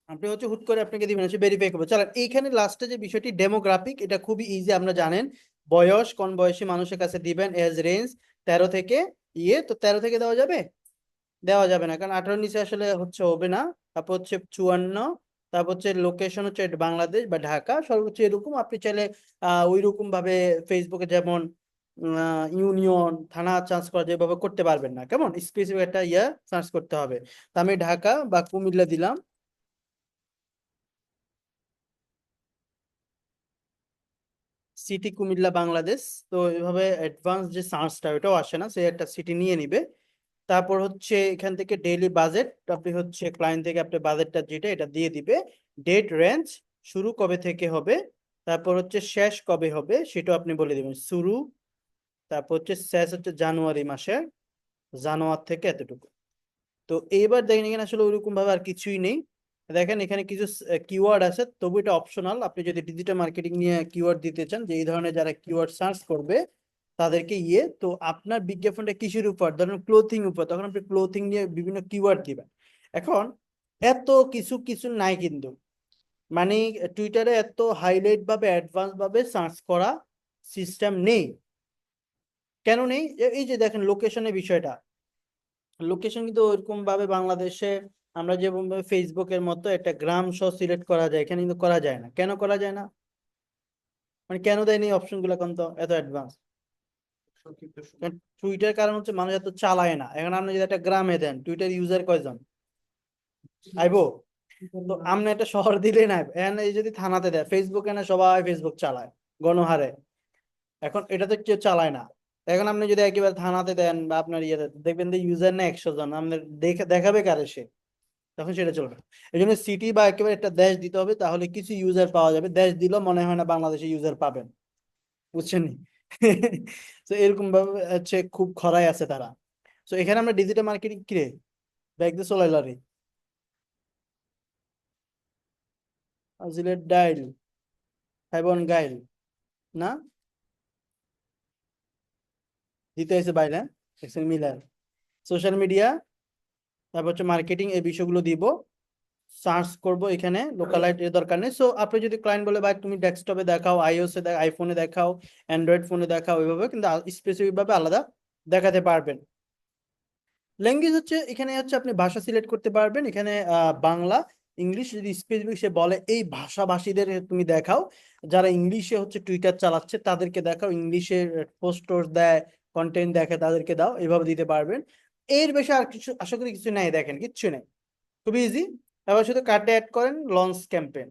আপনি হচ্ছে হুট করে আপনাকে দিবেন, হচ্ছে ভেরিফাই করবে। চলেন এইখানে লাস্টে যে বিষয়টি ডেমোগ্রাফিক, এটা খুবই ইজি, আমরা জানেন। বয়স, কোন বয়সী মানুষের কাছে দিবেন, এজ রেঞ্জ 13 থেকে তো 13 থেকে দেওয়া যাবে, দেওয়া যাবে না, কারণ 18 নিচে আসলে হচ্ছে হবে না। তারপর হচ্ছে 54, তারপর হচ্ছে লোকেশন হচ্ছে বাংলাদেশ বা ঢাকা সর্বোচ্চ এরকম। আপনি চাইলে ওই রকম ভাবে ফেসবুকে যেমন ইউনিয়ন থানা চার্জ করা যেভাবে করতে পারবেন না, কেমন স্পেসিফিক একটা সার্চ করতে হবে। তা আমি ঢাকা বা কুমিল্লা দিলাম, সিটি কুমিল্লা বাংলাদেশ। তো এভাবে অ্যাডভান্স যে সার্চটা ওটাও আসে না, সে একটা সিটি নিয়ে নিবে। তারপর হচ্ছে এখান থেকে ডেইলি বাজেট, আপনি হচ্ছে ক্লায়েন্ট থেকে আপনি বাজেটটা যেটা এটা দিয়ে দিবে। ডেট রেঞ্জ, শুরু কবে থেকে হবে, তারপর হচ্ছে শেষ কবে হবে সেটাও আপনি বলে দিবেন, শুরু, তারপর হচ্ছে শেষ হচ্ছে জানুয়ারি মাসে, জানুয়ারি থেকে এতটুকু। তো এইবার দেখেন এখানে আসলে ওইরকম ভাবে আর কিছুই নেই। দেখেন এখানে কিছু কিওয়ার্ড আছে, তবু এটা অপশনাল। আপনি যদি ডিজিটাল মার্কেটিং নিয়ে কিওয়ার্ড দিতে চান, যে এই ধরনের যারা কিওয়ার্ড সার্চ করবে তাদেরকে তো আপনার বিজ্ঞাপনটা কিসের উপর, ধরেন ক্লোথিং উপর, তখন আপনি ক্লোথিং নিয়ে বিভিন্ন কিওয়ার্ড দিবেন। এখন এত কিছু কিছু নাই কিন্তু, মানে টুইটারে এত হাইলাইট ভাবে অ্যাডভান্স ভাবে সার্চ করা সিস্টেম নেই। কেন নেই, এই যে দেখেন লোকেশনের বিষয়টা, লোকেশন কিন্তু ওইরকম ভাবে বাংলাদেশে আমরা যেমন ফেসবুকের মতো একটা গ্রাম সহ সিলেক্ট করা যায়, এখানে কিন্তু করা যায় না। কেন করা যায় না, মানে কেন দেয়নি অপশন গুলো, কোন তো এত অ্যাডভান্স। টুইটার কারণ হচ্ছে মানুষ এত চালায় না। এখন আপনি যদি একটা গ্রামে দেন, টুইটার ইউজার কয়জন আইবো? তো আপনি একটা শহর দিলে না, এখন এই যদি থানাতে দেয়, ফেসবুকে না সবাই ফেসবুক চালায় গণহারে, এখন এটা তো কেউ চালায় না। এখন আপনি যদি একেবারে থানাতে দেন বা আপনার ইয়েতে, দেখবেন যে ইউজার না 100 জন, আপনার দেখাবে কারে সে, তখন সেটা চলবে না। এই জন্য সিটি বা একেবারে একটা দেশ দিতে হবে, তাহলে কিছু ইউজার পাওয়া যাবে। দেশ দিলেও মনে হয় না বাংলাদেশে ইউজার পাবেন, বুঝছেন নি? তো এরকম ভাবে হচ্ছে খুব খরায় আছে তারা। তো এখানে আমরা ডিজিটাল মার্কেটিং কিরে ব্যাগ দিয়ে চলে এলো রে, জিলেট ডাইল, ফাইবন গাইল, না দিতে হয়েছে বাইরে, মিলার সোশ্যাল মিডিয়া, তারপর হচ্ছে মার্কেটিং, এই বিষয়গুলো দিব। সার্চ করব, এখানে লোকালাইট এর দরকার নেই। সো আপনি যদি ক্লায়েন্ট বলে ভাই তুমি ডেস্কটপে দেখাও, আইওএস এ আইফোনে দেখাও, অ্যান্ড্রয়েড ফোনে দেখাও, ওইভাবে কিন্তু স্পেসিফিক ভাবে আলাদা দেখাতে পারবেন। ল্যাঙ্গুয়েজ হচ্ছে এখানে হচ্ছে আপনি ভাষা সিলেক্ট করতে পারবেন, এখানে বাংলা। ইংলিশ যদি স্পেসিফিক সে বলে এই ভাষাভাষীদের তুমি দেখাও, যারা ইংলিশে হচ্ছে টুইটার চালাচ্ছে তাদেরকে দেখাও, ইংলিশের পোস্ট টোস্ট দেয়, কন্টেন্ট দেখে তাদেরকে দাও, এইভাবে দিতে পারবেন। এর বেশি আর কিছু আশা করি কিছু নাই, দেখেন কিচ্ছু নেই, খুবই ইজি। এবার শুধু কার্ডে অ্যাড করেন লঞ্চ ক্যাম্পেইন,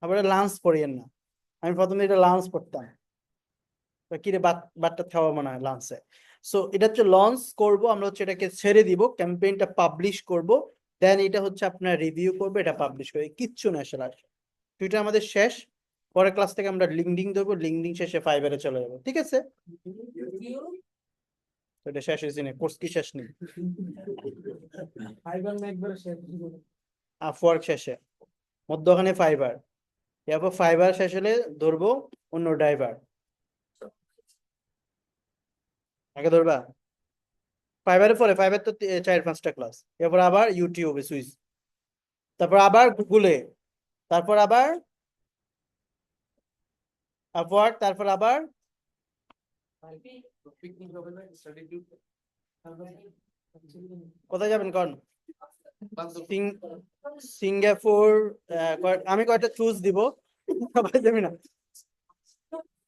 আবার লাঞ্চ পড়িয়েন না, আমি প্রথমে এটা লাঞ্চ পড়তাম, তো কিরে বাটটা খাওয়া মনে হয় লাঞ্চে। সো এটা হচ্ছে লঞ্চ করব আমরা, হচ্ছে এটাকে ছেড়ে দিব, ক্যাম্পেইনটা পাবলিশ করব, দেন এটা হচ্ছে আপনার রিভিউ করবে, এটা পাবলিশ করে কিচ্ছু না আসলে। টুইটার আমাদের শেষ, পরের ক্লাস থেকে আমরা লিঙ্কডিন দেবো, লিঙ্কডিন শেষে ফাইবারে চলে যাবো, ঠিক আছে? তো এটা শেষ হয়েছে না, কোর্স কি শেষ নেই, আপওয়ার্ক শেষে, মধ্যখানে ফাইবার, এরপর ফাইবার শেষ হলে ধরবো অন্য ড্রাইভার, আগে ধরবা ফাইবারের পরে, ফাইবার তো 4-5টা ক্লাস, এরপর আবার ইউটিউবে সুইচ, তারপর আবার গুগলে, তারপর আবার আপওয়ার্ক, তারপর আবার কোথায় যাবেন কোন? সিঙ্গাপুর, আমি কয়টা চুজ দিব, সবাই যাবি না,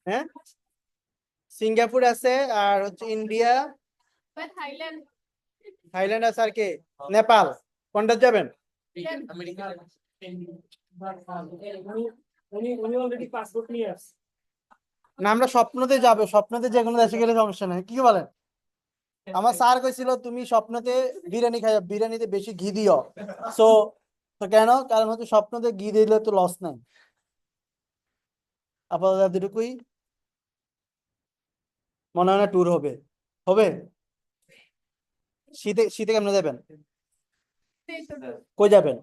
হ্যাঁ সিঙ্গাপুর আছে, আর হচ্ছে ইন্ডিয়া, থাইল্যান্ড আছে, আর কে? নেপাল, কোনটা যাবেন? না আমরা স্বপ্নতে যাবো, স্বপ্নতে যে কোনো দেশে গেলে সমস্যা নেই, কি বলেন? আমার স্যার কইছিল তুমি স্বপ্নতে বিরিয়ানি খাই, বিরিয়ানিতে বেশি ঘি দিও, সো তো কেন, কারণ হচ্ছে স্বপ্নতে ঘি দিলে তো লস নাই, আপাতত এতটুকুই, মনে হয় না ট্যুর হবে, হবে? শীতে, শীতে কেমনে যাবেন, কই যাবেন?